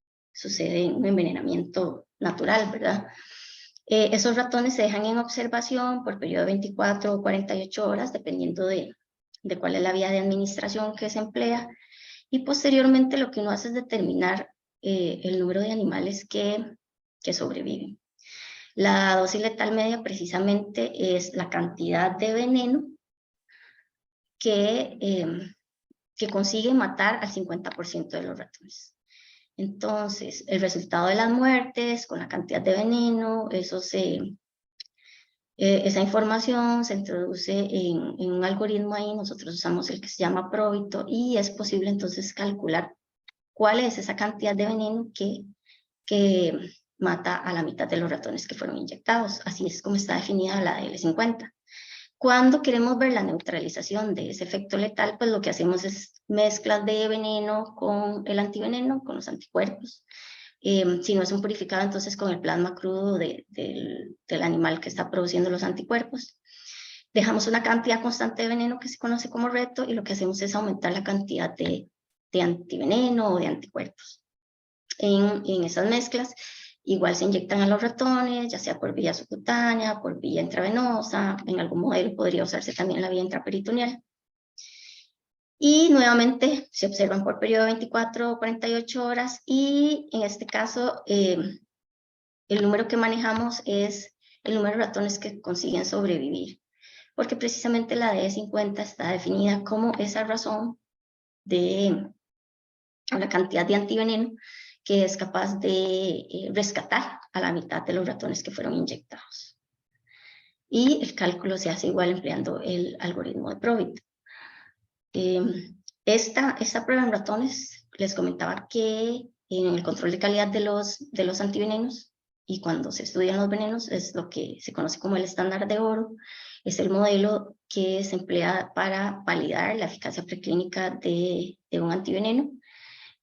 en un envenenamiento natural, ¿verdad? Esos ratones se dejan en observación por periodo de 24 o 48 horas, dependiendo de cuál es la vía de administración que se emplea. Y posteriormente lo que uno hace es determinar el número de animales que sobreviven. La dosis letal media precisamente es la cantidad de veneno que consigue matar al 50% de los ratones. Entonces, el resultado de las muertes con la cantidad de veneno, esa información se introduce en un algoritmo ahí, nosotros usamos el que se llama Probito, y es posible entonces calcular cuál es esa cantidad de veneno que mata a la mitad de los ratones que fueron inyectados. Así es como está definida la DL50. Cuando queremos ver la neutralización de ese efecto letal, pues lo que hacemos es mezclas de veneno con el antiveneno, con los anticuerpos. Si no es un purificado, entonces con el plasma crudo del animal que está produciendo los anticuerpos. Dejamos una cantidad constante de veneno que se conoce como reto y lo que hacemos es aumentar la cantidad de antiveneno o de anticuerpos. En esas mezclas igual se inyectan a los ratones, ya sea por vía subcutánea, por vía intravenosa, en algún modelo podría usarse también la vía intraperitoneal. Y nuevamente se observan por periodo de 24 o 48 horas y en este caso el número que manejamos es el número de ratones que consiguen sobrevivir, porque precisamente la DE50 está definida como esa razón de la cantidad de antiveneno que es capaz de rescatar a la mitad de los ratones que fueron inyectados. Y el cálculo se hace igual empleando el algoritmo de Probit. Esta prueba en ratones, les comentaba que en el control de calidad de los antivenenos y cuando se estudian los venenos es lo que se conoce como el estándar de oro, es el modelo que se emplea para validar la eficacia preclínica de un antiveneno.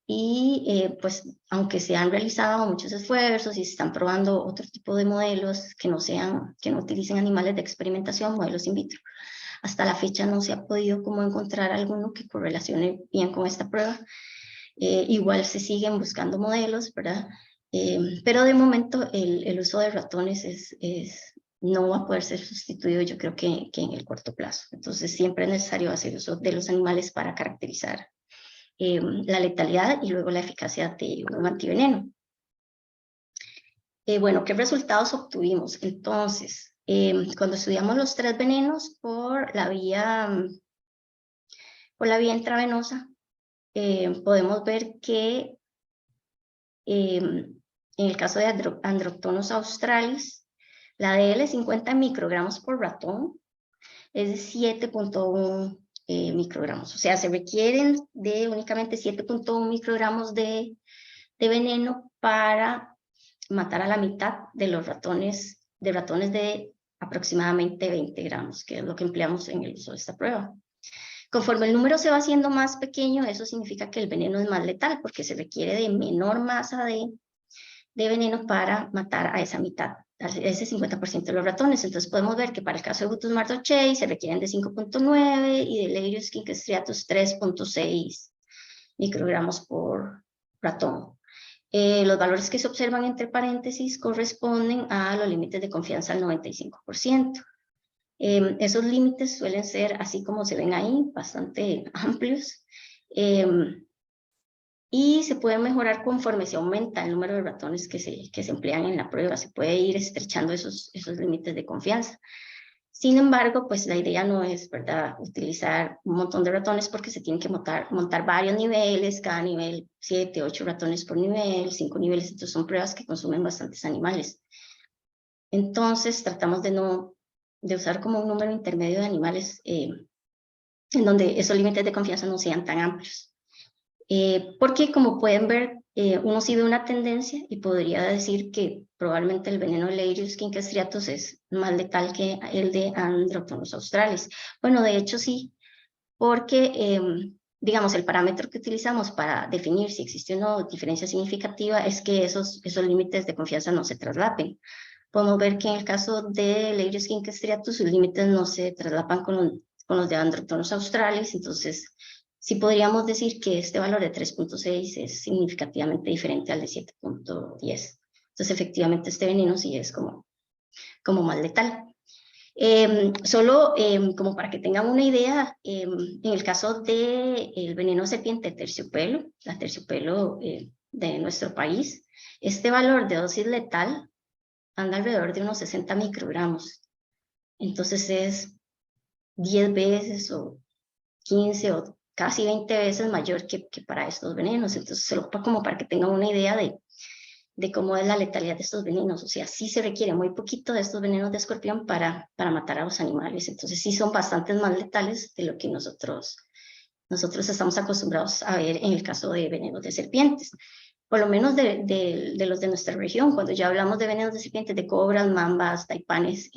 Y pues aunque se han realizado muchos esfuerzos y se están probando otro tipo de modelos que no utilicen animales de experimentación, modelos in vitro, hasta la fecha no se ha podido como encontrar alguno que correlacione bien con esta prueba. Igual se siguen buscando modelos, ¿verdad? Pero de momento el uso de ratones no va a poder ser sustituido, yo creo que en el corto plazo. Entonces siempre es necesario hacer uso de los animales para caracterizar la letalidad y luego la eficacia de un antiveneno. Bueno, ¿qué resultados obtuvimos? Entonces, cuando estudiamos los 3 venenos por la vía intravenosa, podemos ver que en el caso de Androctonus australis, la DL50 microgramos por ratón es de 7.1 microgramos. O sea, se requieren de únicamente 7.1 microgramos de veneno para matar a la mitad de los ratones de aproximadamente 20 gramos, que es lo que empleamos en el uso de esta prueba. Conforme el número se va haciendo más pequeño, eso significa que el veneno es más letal, porque se requiere de menor masa de veneno para matar a esa mitad, a ese 50% de los ratones. Entonces podemos ver que para el caso de Butus mardochei se requieren de 5.9 y de Leiurus striatus 3.6 microgramos por ratón. Los valores que se observan entre paréntesis corresponden a los límites de confianza al 95%. Esos límites suelen ser, así como se ven ahí, bastante amplios. Y se puede mejorar conforme se aumenta el número de ratones que se emplean en la prueba. Se puede ir estrechando esos límites de confianza. Sin embargo, pues la idea no es, ¿verdad?, utilizar un montón de ratones porque se tienen que montar varios niveles, cada nivel 7, 8 ratones por nivel, 5 niveles, entonces son pruebas que consumen bastantes animales. Entonces tratamos de usar como un número intermedio de animales en donde esos límites de confianza no sean tan amplios. Porque como pueden ver, uno sí ve una tendencia y podría decir que probablemente el veneno Leiurius quincke striatus es más letal que el de Androctonus australis. Bueno, de hecho sí, porque digamos el parámetro que utilizamos para definir si existe una diferencia significativa es que esos límites de confianza no se traslapen. Podemos ver que en el caso de Leiurius quincke striatus sus límites no se traslapan con los de Androctonus australis, entonces sí podríamos decir que este valor de 3.6 es significativamente diferente al de 7.10. Entonces, efectivamente, este veneno sí es como más letal. Solo como para que tengan una idea, en el caso del veneno serpiente terciopelo, la terciopelo de nuestro país, este valor de dosis letal anda alrededor de unos 60 microgramos. Entonces es 10 veces o 15 o casi 20 veces mayor que para estos venenos. Entonces, solo como para que tengan una idea de cómo es la letalidad de estos venenos. O sea, sí se requiere muy poquito de estos venenos de escorpión para matar a los animales. Entonces, sí son bastantes más letales de lo que nosotros estamos acostumbrados a ver en el caso de venenos de serpientes. Por lo menos de los de nuestra región. Cuando ya hablamos de venenos de serpientes, de cobras, mambas, taipanes,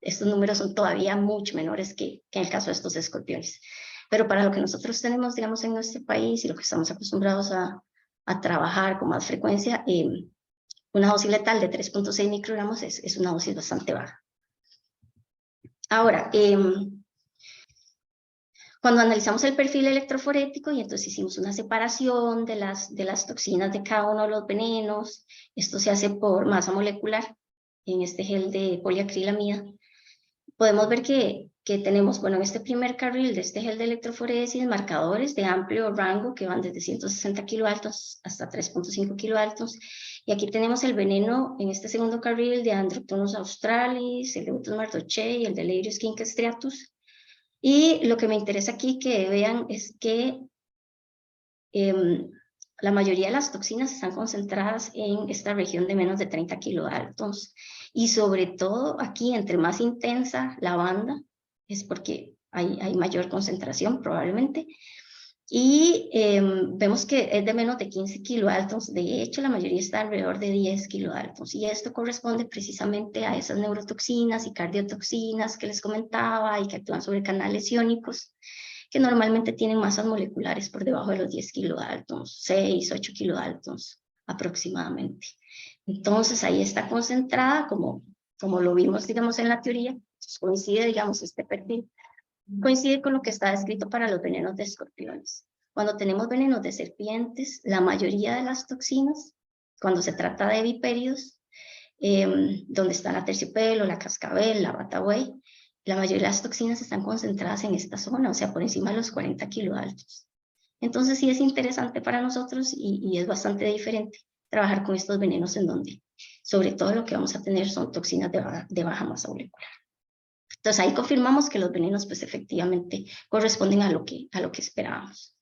estos números son todavía mucho menores que en el caso de estos escorpiones. Pero para lo que nosotros tenemos, digamos, en nuestro país y lo que estamos acostumbrados a trabajar con más frecuencia, una dosis letal de 3.6 microgramos es una dosis bastante baja. Ahora, cuando analizamos el perfil electroforético y entonces hicimos una separación de las toxinas de cada uno de los venenos, esto se hace por masa molecular en este gel de poliacrilamida, podemos ver que tenemos, bueno, en este primer carril de este gel de electroforesis, marcadores de amplio rango que van desde 160 kiloaltos hasta 3.5 kiloaltos. Y aquí tenemos el veneno en este segundo carril de Androctonus australis, el de Butus mardochei y el de Leiurius quincke striatus. Y lo que me interesa aquí que vean es que la mayoría de las toxinas están concentradas en esta región de menos de 30 kiloaltos. Y sobre todo aquí, entre más intensa la banda, es porque hay mayor concentración probablemente. Y vemos que es de menos de 15 kiloaltos. De hecho, la mayoría está alrededor de 10 kiloaltos. Y esto corresponde precisamente a esas neurotoxinas y cardiotoxinas que les comentaba y que actúan sobre canales iónicos, que normalmente tienen masas moleculares por debajo de los 10 kiloaltos, 6, 8 kiloaltos aproximadamente. Entonces ahí está concentrada, como lo vimos, digamos, en la teoría, coincide, digamos, este perfil, coincide con lo que está descrito para los venenos de escorpiones. Cuando tenemos venenos de serpientes, la mayoría de las toxinas, cuando se trata de vipéridos, donde está la terciopelo, la cascabel, la batabuey, la mayoría de las toxinas están concentradas en esta zona, o sea, por encima de los 40 kiloaltos. Entonces sí es interesante para nosotros y es bastante diferente trabajar con estos venenos en donde sobre todo lo que vamos a tener son toxinas de baja masa molecular. Entonces ahí confirmamos que los venenos pues efectivamente corresponden a lo que esperábamos.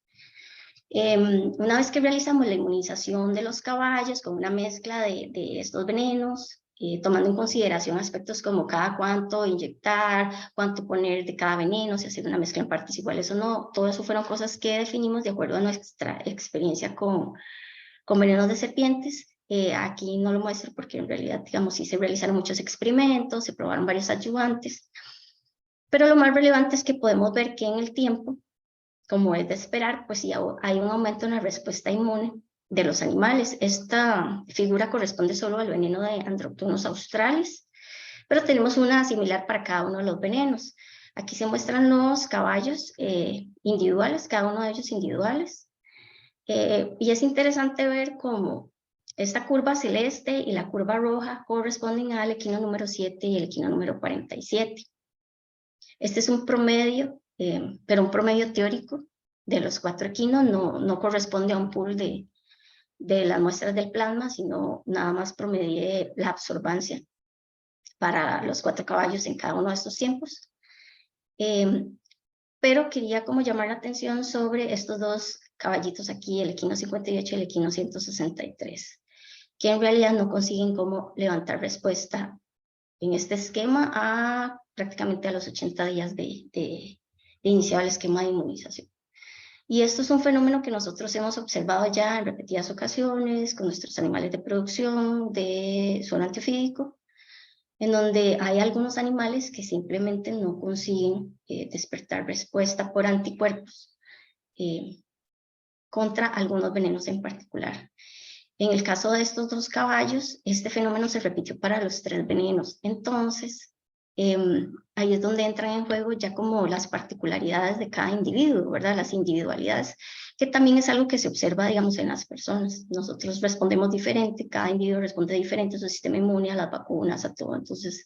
Una vez que realizamos la inmunización de los caballos con una mezcla de estos venenos, tomando en consideración aspectos como cada cuánto inyectar, cuánto poner de cada veneno, si hacer una mezcla en partes iguales o no, todo eso fueron cosas que definimos de acuerdo a nuestra experiencia con venenos de serpientes. Aquí no lo muestro porque en realidad, digamos, sí se realizaron muchos experimentos, se probaron varios adyuvantes, pero lo más relevante es que podemos ver que en el tiempo, como es de esperar, pues sí hay un aumento en la respuesta inmune de los animales. Esta figura corresponde solo al veneno de Androctonus australis, pero tenemos una similar para cada uno de los venenos. Aquí se muestran los caballos individuales, cada uno de ellos individuales, y es interesante ver cómo esta curva celeste y la curva roja corresponden al equino número 7 y el equino número 47. Este es un promedio, pero un promedio teórico de los 4 equinos, no corresponde a un pool de las muestras del plasma, sino nada más promedié la absorbancia para los 4 caballos en cada uno de estos tiempos. Pero quería como llamar la atención sobre estos 2 caballitos aquí, el equino 58 y el equino 163, que en realidad no consiguen cómo levantar respuesta en este esquema prácticamente a los 80 días de iniciar el esquema de inmunización. Y esto es un fenómeno que nosotros hemos observado ya en repetidas ocasiones con nuestros animales de producción de suelo antiofídico, en donde hay algunos animales que simplemente no consiguen despertar respuesta por anticuerpos contra algunos venenos en particular. En el caso de estos 2 caballos, este fenómeno se repitió para los 3 venenos. Entonces, ahí es donde entran en juego ya como las particularidades de cada individuo, ¿verdad? Las individualidades, que también es algo que se observa, digamos, en las personas. Nosotros respondemos diferente, cada individuo responde diferente a su sistema inmune, a las vacunas, a todo. Entonces,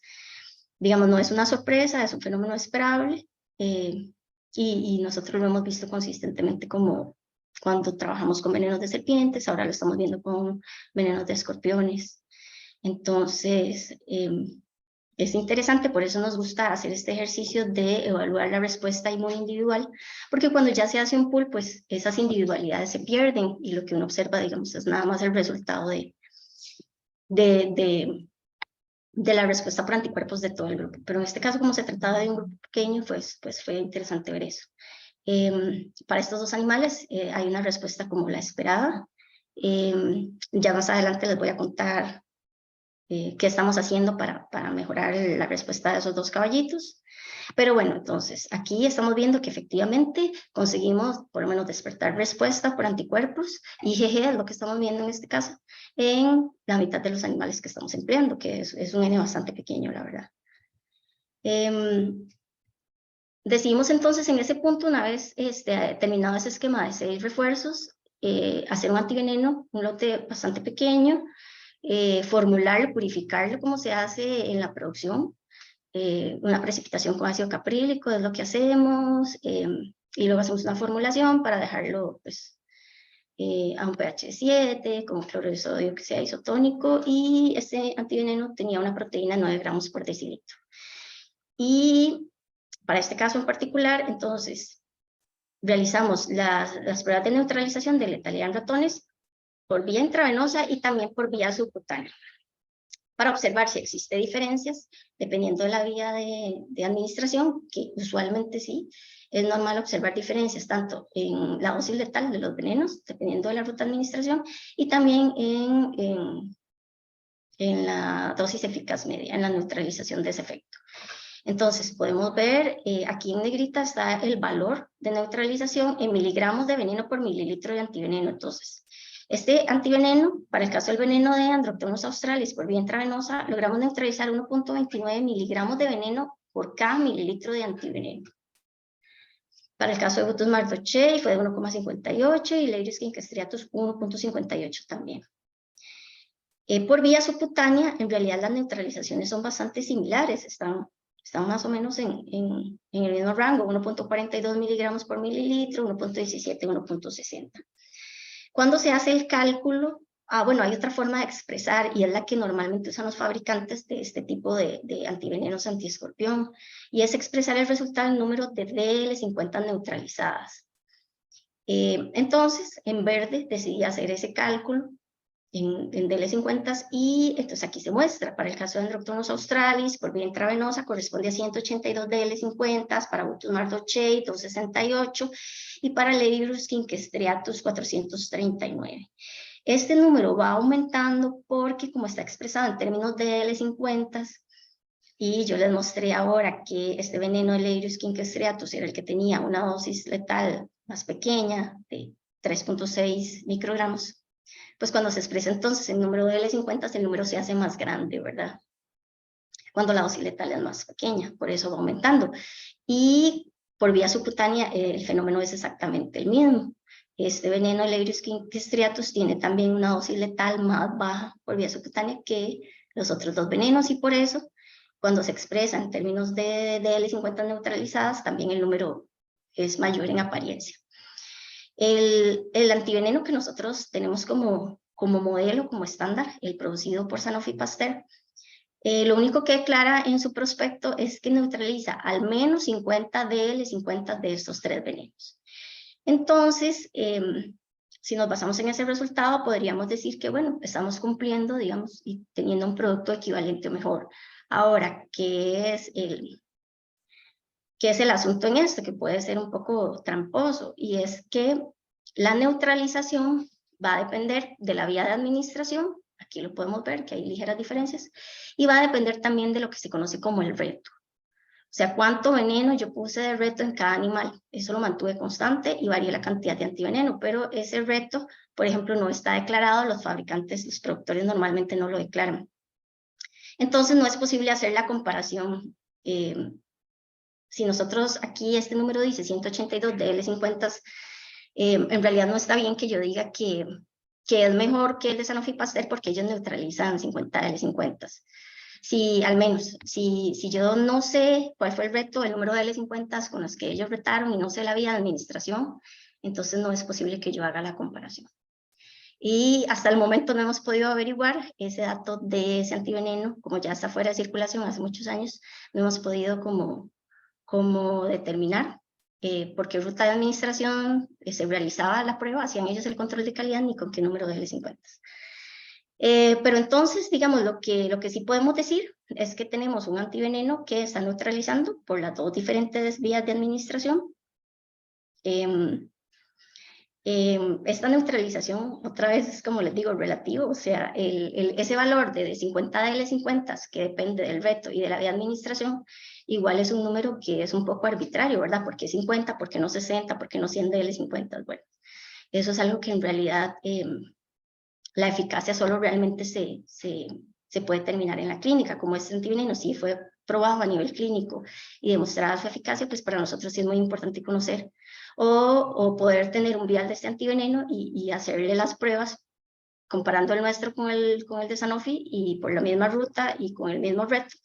digamos, no es una sorpresa, es un fenómeno esperable, y nosotros lo hemos visto consistentemente como cuando trabajamos con venenos de serpientes, ahora lo estamos viendo con venenos de escorpiones. Entonces, es interesante, por eso nos gusta hacer este ejercicio de evaluar la respuesta inmune individual, porque cuando ya se hace un pool, pues esas individualidades se pierden y lo que uno observa, digamos, es nada más el resultado de la respuesta por anticuerpos de todo el grupo. Pero en este caso, como se trataba de un grupo pequeño, pues fue interesante ver eso. Para estos 2 animales hay una respuesta como la esperada. Ya más adelante les voy a contar qué estamos haciendo para mejorar la respuesta de esos 2 caballitos. Pero bueno, entonces aquí estamos viendo que efectivamente conseguimos por lo menos despertar respuesta por anticuerpos, IgG es lo que estamos viendo en este caso, en la mitad de los animales que estamos empleando, que es un N bastante pequeño, la verdad. Decidimos entonces en ese punto, una vez terminado ese esquema de 6 refuerzos, hacer un antiveneno, un lote bastante pequeño, formularlo, purificarlo como se hace en la producción, una precipitación con ácido caprílico es lo que hacemos, y luego hacemos una formulación para dejarlo pues, a un pH 7, con cloruro de sodio que sea isotónico, y este antiveneno tenía una proteína de 9 gramos por decilitro. Y para este caso en particular, entonces, realizamos las pruebas de neutralización de letalidad en ratones por vía intravenosa y también por vía subcutánea, para observar si existe diferencias dependiendo de la vía de administración, que usualmente sí, es normal observar diferencias tanto en la dosis letal de los venenos, dependiendo de la ruta de administración, y también en la dosis eficaz media, en la neutralización de ese efecto. Entonces, podemos ver, aquí en negrita está el valor de neutralización en miligramos de veneno por mililitro de antiveneno. Entonces, este antiveneno, para el caso del veneno de Androctonus australis por vía intravenosa, logramos neutralizar 1.29 miligramos de veneno por cada mililitro de antiveneno. Para el caso de Butus mardochei fue de 1.58 y Leiris striatus 1.58 también. Por vía subcutánea, en realidad las neutralizaciones son bastante similares, están más o menos en el mismo rango, 1.42 miligramos por mililitro, 1.17, 1.60. Cuando se hace el cálculo, bueno, hay otra forma de expresar y es la que normalmente usan los fabricantes de este tipo de antivenenos antiescorpión, y es expresar el resultado en número de DL50 neutralizadas. Entonces, en verde decidí hacer ese cálculo en DL50 y entonces aquí se muestra, para el caso de Androctonus australis por vía intravenosa corresponde a 182 DL50, para Butus mardochei 268 y para Leiris striatus 439. Este número va aumentando porque como está expresado en términos de DL50, y yo les mostré ahora que este veneno de Leiris striatus era el que tenía una dosis letal más pequeña de 3.6 microgramos, pues cuando se expresa entonces el número de L50, el número se hace más grande, ¿verdad? Cuando la dosis letal es más pequeña, por eso va aumentando. Y por vía subcutánea el fenómeno es exactamente el mismo. Este veneno, el Leiris striatus, tiene también una dosis letal más baja por vía subcutánea que los otros 2 venenos, y por eso, cuando se expresa en términos de L50 neutralizadas, también el número es mayor en apariencia. El antiveneno que nosotros tenemos como modelo, como estándar, el producido por Sanofi Pasteur, Lo único que declara en su prospecto es que neutraliza al menos 50 DL50 de estos 3 venenos. Entonces, si nos basamos en ese resultado, podríamos decir que, bueno, estamos cumpliendo, digamos, y teniendo un producto equivalente o mejor. Ahora, ¿qué es el asunto en esto? Que puede ser un poco tramposo, y es que la neutralización va a depender de la vía de administración. Aquí lo podemos ver, que hay ligeras diferencias, y va a depender también de lo que se conoce como el reto. O sea, cuánto veneno yo puse de reto en cada animal. Eso lo mantuve constante y varié la cantidad de antiveneno, pero ese reto, por ejemplo, no está declarado. Los fabricantes, los productores normalmente no lo declaran. Entonces no es posible hacer la comparación. Si nosotros aquí este número dice 182 DL50, en realidad no está bien que yo diga que es mejor que el de Sanofi Pasteur porque ellos neutralizan 50 DL50. Si al menos, si yo no sé cuál fue el reto, el número de L50 con los que ellos retaron y no sé la vía de administración, entonces no es posible que yo haga la comparación. Y hasta el momento no hemos podido averiguar ese dato de ese antiveneno, como ya está fuera de circulación hace muchos años, no hemos podido como determinar por qué ruta de administración se realizaba la prueba, hacían ellos el control de calidad ni con qué número de L50. Pero entonces, digamos, lo que sí podemos decir es que tenemos un antiveneno que está neutralizando por las dos diferentes vías de administración. Esta neutralización, otra vez, es como les digo, relativo, o sea, ese valor de 50 DL50, que depende del reto y de la vía de administración, igual es un número que es un poco arbitrario, ¿verdad? ¿Por qué 50? ¿Por qué no 60? ¿Por qué no 100 DL50? Bueno, eso es algo que en realidad la eficacia solo realmente se puede determinar en la clínica. Como este antiveneno sí fue probado a nivel clínico y demostrada su eficacia, pues para nosotros sí es muy importante conocer o poder tener un vial de este antiveneno y hacerle las pruebas comparando el nuestro con el de Sanofi y por la misma ruta y con el mismo reto,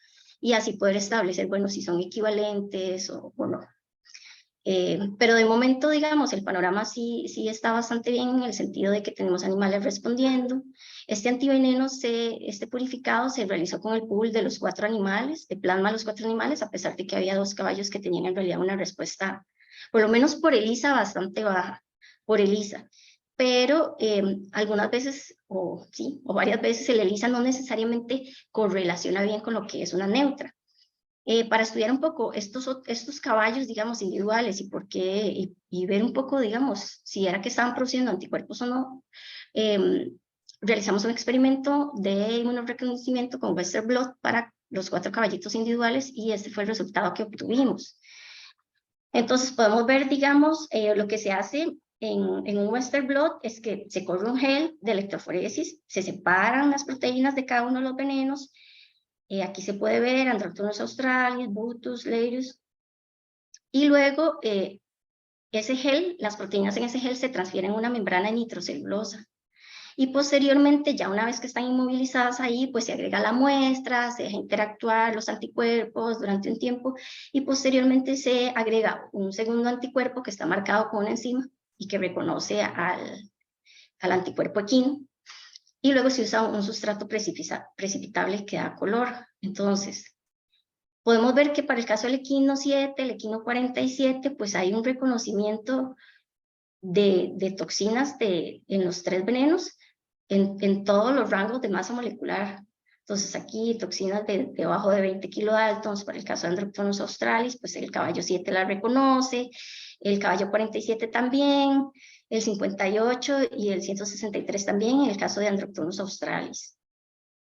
y así poder establecer, bueno, si son equivalentes o no. Pero de momento, digamos, el panorama sí está bastante bien en el sentido de que tenemos animales respondiendo. Este antiveneno, este purificado, se realizó con el pool de los 4 animales, de plasma de los 4 animales, a pesar de que había 2 caballos que tenían en realidad una respuesta, por lo menos por ELISA, bastante baja, por ELISA. Pero algunas veces, o varias veces, el ELISA no necesariamente correlaciona bien con lo que es una neutra. Para estudiar un poco estos caballos, digamos, individuales y por qué, y ver un poco, digamos, si era que estaban produciendo anticuerpos o no, realizamos un experimento de inmunoreconocimiento con Western blot para los 4 caballitos individuales y este fue el resultado que obtuvimos. Entonces podemos ver, digamos, lo que se hace en un Western blot es que se corre un gel de electroforesis, se separan las proteínas de cada uno de los venenos. Aquí se puede ver Androctonus australis, Butus, Leius. Y luego ese gel, las proteínas en ese gel se transfieren a una membrana de nitrocelulosa. Y posteriormente, ya una vez que están inmovilizadas ahí, pues se agrega la muestra, se deja interactuar los anticuerpos durante un tiempo y posteriormente se agrega un segundo anticuerpo que está marcado con una enzima y que reconoce al anticuerpo equino. Y luego se usa un sustrato precipitable que da color. Entonces, podemos ver que para el caso del equino 7, el equino 47, pues hay un reconocimiento de toxinas en los 3 venenos, en todos los rangos de masa molecular. Entonces aquí toxinas debajo de 20 kilodaltons, para el caso de Androctonus australis, pues el caballo 7 la reconoce, el caballo 47 también, el 58 y el 163 también en el caso de Androctonus australis.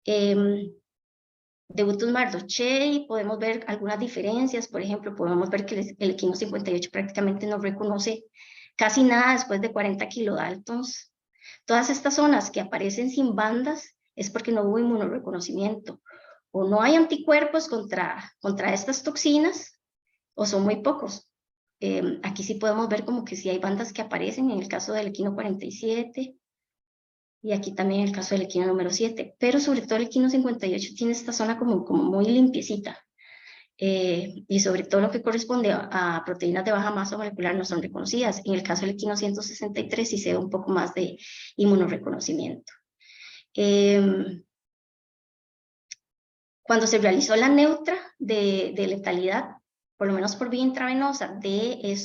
De Butus mardochei podemos ver algunas diferencias, por ejemplo, podemos ver que el equino 58 prácticamente no reconoce casi nada después de 40 kilodaltons. Todas estas zonas que aparecen sin bandas es porque no hubo inmunoreconocimiento, o no hay anticuerpos contra estas toxinas, o son muy pocos. Aquí sí podemos ver como que sí hay bandas que aparecen en el caso del equino 47, y aquí también el caso del equino número 7, pero sobre todo el equino 58 tiene esta zona como muy limpiecita, y sobre todo lo que corresponde a proteínas de baja masa molecular no son reconocidas. En el caso del equino 163 sí se ve un poco más de inmunoreconocimiento. Cuando se realizó la neutra de letalidad, por lo menos por vía intravenosa, de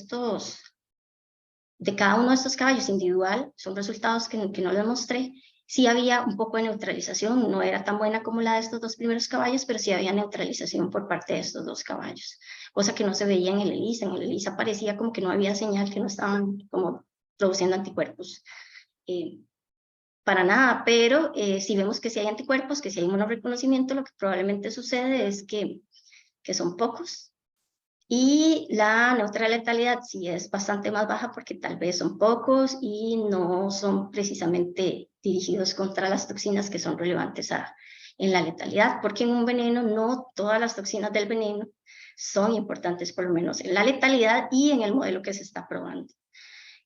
cada uno de estos caballos individual, son resultados que no les mostré, sí había un poco de neutralización, no era tan buena como la de estos 2 primeros caballos, pero sí había neutralización por parte de estos 2 caballos, cosa que no se veía en el ELISA. En el ELISA parecía como que no había señal, que no estaban como produciendo anticuerpos. Para nada, pero si vemos que si hay anticuerpos, que si hay inmunoreconocimiento, lo que probablemente sucede es que son pocos. Y la neutral letalidad sí es bastante más baja porque tal vez son pocos y no son precisamente dirigidos contra las toxinas que son relevantes en la letalidad, porque en un veneno no todas las toxinas del veneno son importantes, por lo menos en la letalidad y en el modelo que se está probando.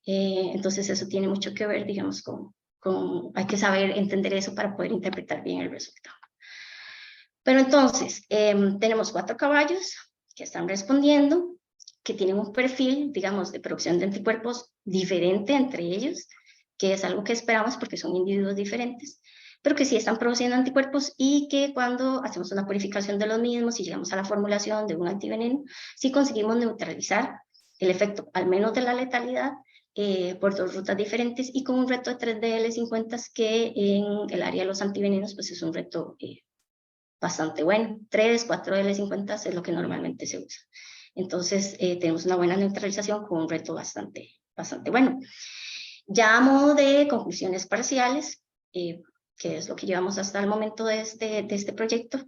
Entonces eso tiene mucho que ver, digamos, hay que saber entender eso para poder interpretar bien el resultado. Pero entonces, tenemos 4 caballos que están respondiendo, que tienen un perfil, digamos, de producción de anticuerpos diferente entre ellos, que es algo que esperamos porque son individuos diferentes, pero que sí están produciendo anticuerpos y que cuando hacemos una purificación de los mismos y llegamos a la formulación de un antiveneno, sí conseguimos neutralizar el efecto, al menos de la letalidad, por 2 rutas diferentes y con un reto de 3DL50 que en el área de los antivenenos pues es un reto bastante bueno. 3, 4L50 es lo que normalmente se usa. Entonces, tenemos una buena neutralización con un reto bastante bueno. Ya a modo de conclusiones parciales, que es lo que llevamos hasta el momento de este proyecto,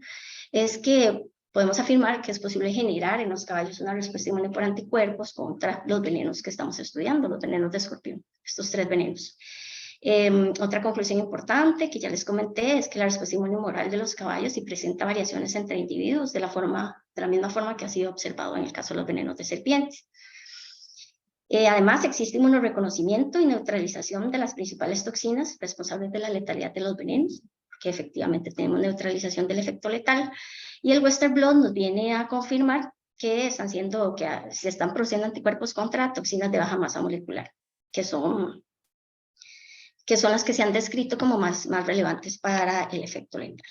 es que podemos afirmar que es posible generar en los caballos una respuesta inmune por anticuerpos contra los venenos que estamos estudiando, los venenos de escorpión, estos 3 venenos. Otra conclusión importante que ya les comenté es que la respuesta inmunohumoral de los caballos sí presenta variaciones entre individuos de la misma forma que ha sido observado en el caso de los venenos de serpientes. Además, existe inmunoreconocimiento y neutralización de las principales toxinas responsables de la letalidad de los venenos, que efectivamente tenemos neutralización del efecto letal, y el Western blot nos viene a confirmar que se están produciendo anticuerpos contra toxinas de baja masa molecular, que son las que se han descrito como más relevantes para el efecto letal.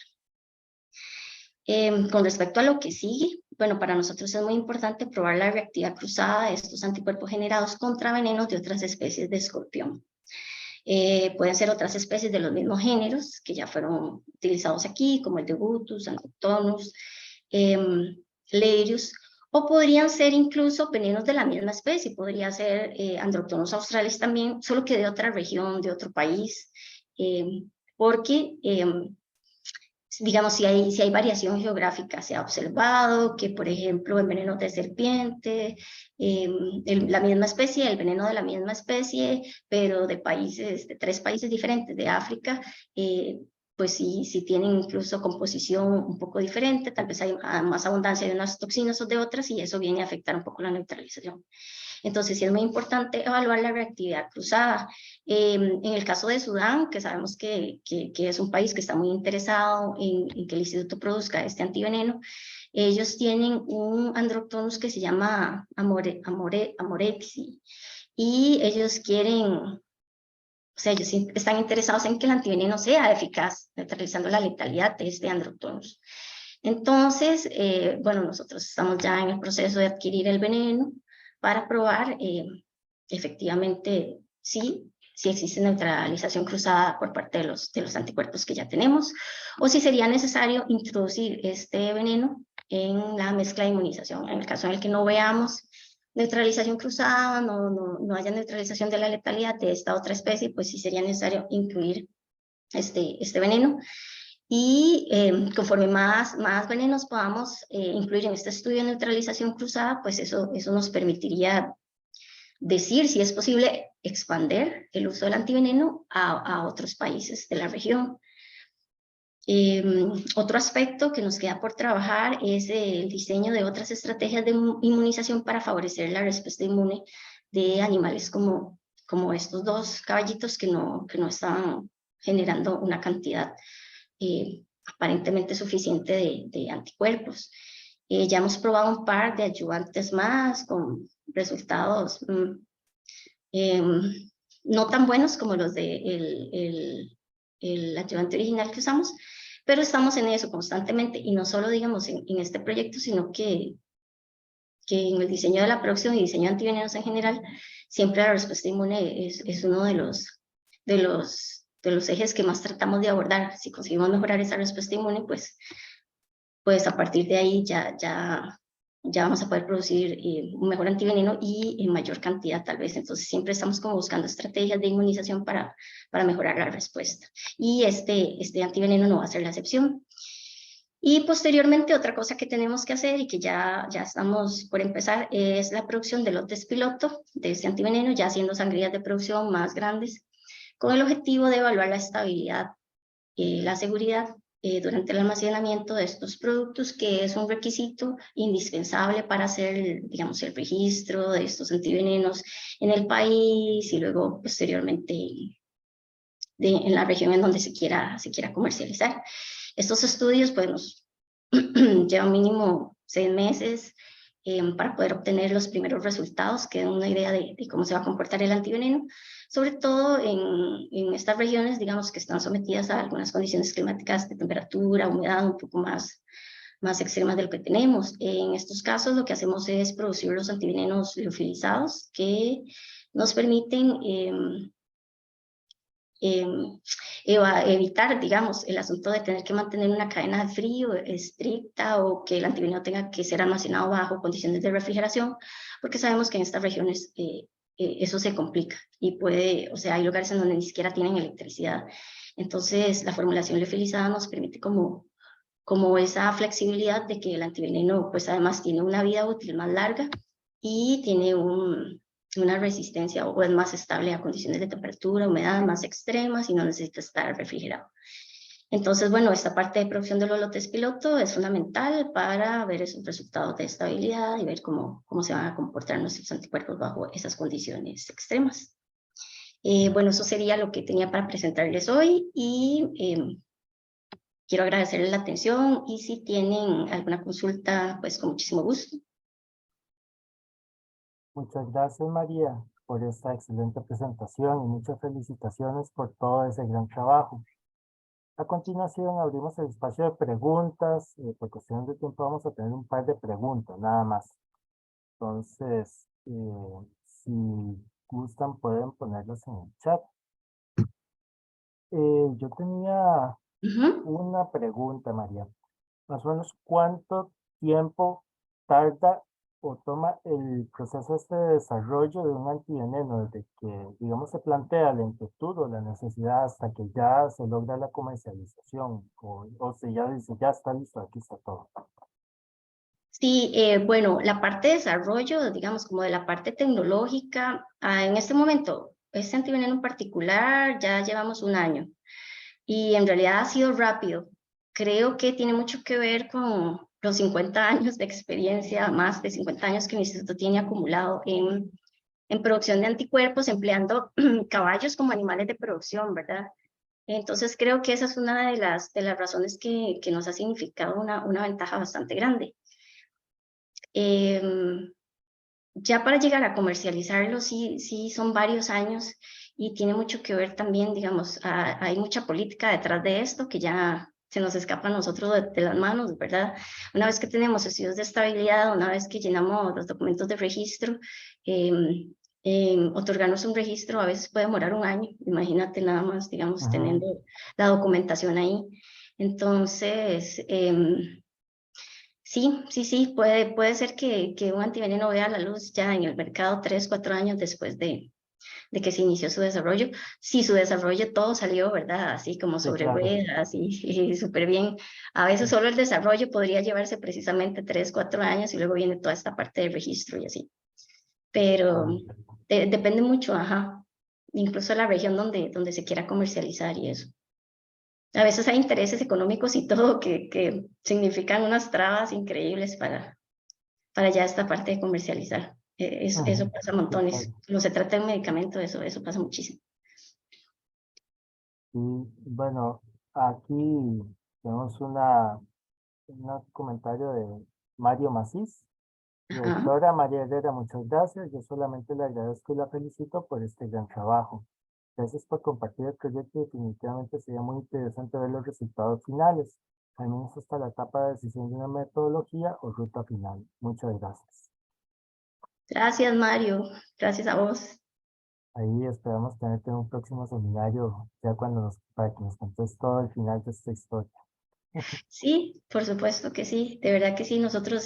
Con respecto a lo que sigue, bueno, para nosotros es muy importante probar la reactividad cruzada de estos anticuerpos generados contra venenos de otras especies de escorpión. Pueden ser otras especies de los mismos géneros que ya fueron utilizados aquí, como el de Butus, Androctonus, Leiurus, o podrían ser incluso venenos de la misma especie, podría ser Androctonus australis también, solo que de otra región, de otro país, porque digamos, si hay variación geográfica, se ha observado que, por ejemplo, en venenos de serpiente, la misma especie, el veneno de la misma especie, pero de 3 países diferentes de África, pues sí tienen incluso composición un poco diferente, tal vez hay más abundancia de unas toxinas o de otras, y eso viene a afectar un poco la neutralización. Entonces, sí es muy importante evaluar la reactividad cruzada. En el caso de Sudán, que sabemos que es un país que está muy interesado en que el instituto produzca este antiveneno, ellos tienen un Androctonus que se llama Amorexi, y ellos ellos están interesados en que el antiveneno sea eficaz, neutralizando la letalidad de este Androctonus. Entonces, bueno, nosotros estamos ya en el proceso de adquirir el veneno para probar efectivamente si existe neutralización cruzada por parte de los anticuerpos que ya tenemos, o si sería necesario introducir este veneno en la mezcla de inmunización. En el caso en el que no veamos neutralización cruzada, no haya neutralización de la letalidad de esta otra especie, pues sí sería necesario incluir este veneno. Y conforme más venenos podamos incluir en este estudio de neutralización cruzada, pues eso nos permitiría decir si es posible expander el uso del antiveneno a otros países de la región. Otro aspecto que nos queda por trabajar es el diseño de otras estrategias de inmunización para favorecer la respuesta inmune de animales como estos 2 caballitos que no estaban generando una cantidad aparentemente suficiente de anticuerpos. Ya hemos probado un par de ayudantes más con resultados no tan buenos como los del el ayudante original que usamos, Pero estamos en eso constantemente y no solo, digamos, en este proyecto, sino que en el diseño de la producción y diseño de antivenenos en general, siempre la respuesta inmune es uno de los ejes que más tratamos de abordar. Si conseguimos mejorar esa respuesta inmune, pues a partir de ahí ya vamos a poder producir un mejor antiveneno y en mayor cantidad tal vez. Entonces siempre estamos como buscando estrategias de inmunización para mejorar la respuesta. Y este antiveneno no va a ser la excepción. Y posteriormente otra cosa que tenemos que hacer y que ya estamos por empezar es la producción de lotes piloto de este antiveneno, ya haciendo sangrías de producción más grandes, con el objetivo de evaluar la estabilidad, la seguridad durante el almacenamiento de estos productos, que es un requisito indispensable para hacer, digamos, el registro de estos antivenenos en el país y luego posteriormente en la región en donde se quiera comercializar. Estos estudios pues nos llevan mínimo 6 meses para poder obtener los primeros resultados, que dan una idea de cómo se va a comportar el antiveneno, sobre todo en estas regiones, digamos, que están sometidas a algunas condiciones climáticas de temperatura, humedad un poco más extremas de lo que tenemos. En estos casos lo que hacemos es producir los antivenenos liofilizados que nos permiten evitar, digamos, el asunto de tener que mantener una cadena de frío estricta o que el antiveneno tenga que ser almacenado bajo condiciones de refrigeración, porque sabemos que en estas regiones eso se complica y puede, o sea, hay lugares en donde ni siquiera tienen electricidad. Entonces, la formulación liofilizada nos permite como esa flexibilidad de que el antiveneno, pues además tiene una vida útil más larga y tiene una resistencia o es más estable a condiciones de temperatura, humedad más extremas y no necesita estar refrigerado. Entonces, bueno, esta parte de producción de los lotes piloto es fundamental para ver esos resultados de estabilidad y ver cómo se van a comportar nuestros anticuerpos bajo esas condiciones extremas. Bueno, eso sería lo que tenía para presentarles hoy y quiero agradecerles la atención y si tienen alguna consulta, pues con muchísimo gusto. Muchas gracias, María, por esta excelente presentación y muchas felicitaciones por todo ese gran trabajo. A continuación, abrimos el espacio de preguntas. Por cuestión de tiempo vamos a tener un par de preguntas, nada más. Entonces, si gustan, pueden ponerlas en el chat. Yo tenía una pregunta, María. Más o menos, ¿cuánto tiempo tarda o toma el proceso este de desarrollo de un antiveneno desde que, digamos, se plantea la inquietud o la necesidad hasta que ya se logra la comercialización? O si ya dice, ya está listo, aquí está todo. Sí, bueno, la parte de desarrollo, digamos, como de la parte tecnológica, en este momento, este antiveneno en particular, ya llevamos 1 año y en realidad ha sido rápido. Creo que tiene mucho que ver con los 50 años de experiencia, más de 50 años que el instituto tiene acumulado en producción de anticuerpos, empleando caballos como animales de producción, ¿verdad? Entonces creo que esa es una de las razones que nos ha significado una ventaja bastante grande. Ya para llegar a comercializarlo, sí son varios años y tiene mucho que ver también, digamos, hay mucha política detrás de esto que ya se nos escapa a nosotros de las manos, ¿verdad? Una vez que tenemos estudios de estabilidad, una vez que llenamos los documentos de registro, otorgarnos un registro a veces puede demorar 1 año, imagínate nada más, digamos, teniendo la documentación ahí. Entonces, sí, puede ser que un antiveneno vea la luz ya en el mercado 3, 4 años después de que se inició su desarrollo. Si su desarrollo todo salió, ¿verdad? Así como Sí, sobre claro. ruedas y súper bien. A veces solo el desarrollo podría llevarse precisamente 3, 4 años y luego viene toda esta parte de registro y así. Pero depende mucho, ajá. Incluso la región donde se quiera comercializar y eso. A veces hay intereses económicos y todo que significan unas trabas increíbles para ya esta parte de comercializar. Eso pasa Sí, montones. claro. Cuando se trata de un medicamento, eso pasa muchísimo. Y bueno, aquí tenemos un comentario de Mario Macís. Ajá. Doctora María Herrera, muchas gracias. Yo solamente le agradezco y la felicito por este gran trabajo. Gracias por compartir el proyecto y definitivamente sería muy interesante ver los resultados finales, al menos hasta la etapa de decisión de una metodología o ruta final. Muchas gracias. Gracias, Mario. Gracias a vos. Ahí esperamos tenerte en un próximo seminario, ya para que nos contes todo el final de esta historia. Sí, por supuesto que sí, de verdad que sí, nosotros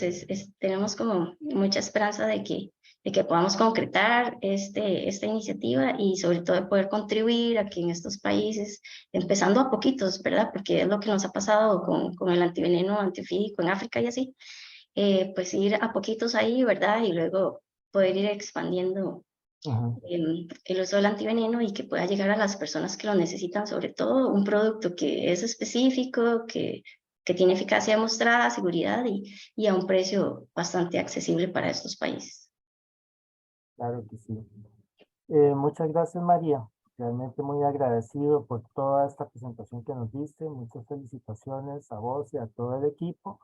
tenemos como mucha esperanza de que podamos concretar esta iniciativa y sobre todo de poder contribuir a que en estos países, empezando a poquitos, ¿verdad? Porque es lo que nos ha pasado con el antiveneno antiofídico en África y así, pues ir a poquitos ahí, ¿verdad? Y luego poder ir expandiendo Ujú. el uso del antiveneno y que pueda llegar a las personas que lo necesitan, sobre todo un producto que es específico, que tiene eficacia demostrada, seguridad y a un precio bastante accesible para estos países. Claro que sí. Muchas gracias, María. Realmente muy agradecido por toda esta presentación que nos diste. Muchas felicitaciones a vos y a todo el equipo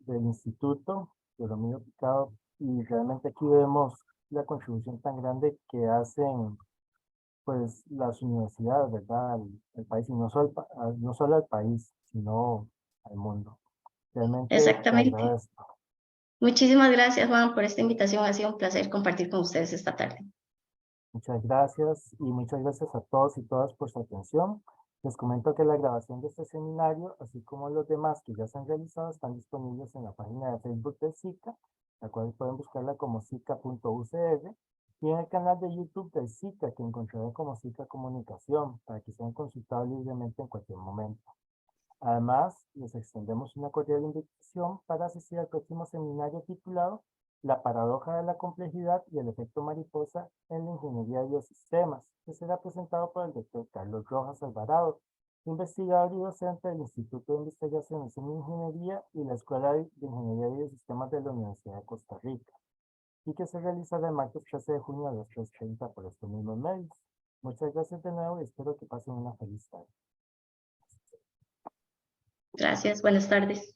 del Instituto de Romero Picado. Y realmente aquí vemos la contribución tan grande que hacen pues las universidades, ¿verdad? Al país, y no solo al país, sino al mundo. Realmente te Exactamente. agradezco. Muchísimas gracias, Juan, por esta invitación. Ha sido un placer compartir con ustedes esta tarde. Muchas gracias y muchas gracias a todos y todas por su atención. Les comento que la grabación de este seminario, así como los demás que ya se han realizado, están disponibles en la página de Facebook del SICA, la cual pueden buscarla como sica.ucr, y en el canal de YouTube del SICA, que encontrarán como SICA Comunicación, para que sean consultados libremente en cualquier momento. Además, les extendemos una cordial invitación para asistir al próximo seminario titulado La paradoja de la complejidad y el efecto mariposa en la ingeniería de biosistemas, que será presentado por el doctor Carlos Rojas Alvarado, investigador y docente del Instituto de Investigaciones en Ingeniería y la Escuela de Ingeniería de Biosistemas de la Universidad de Costa Rica, y que se realizará el martes 13 de junio a las 3:30 por estos mismos medios. Muchas gracias de nuevo y espero que pasen una feliz tarde. Gracias, buenas tardes.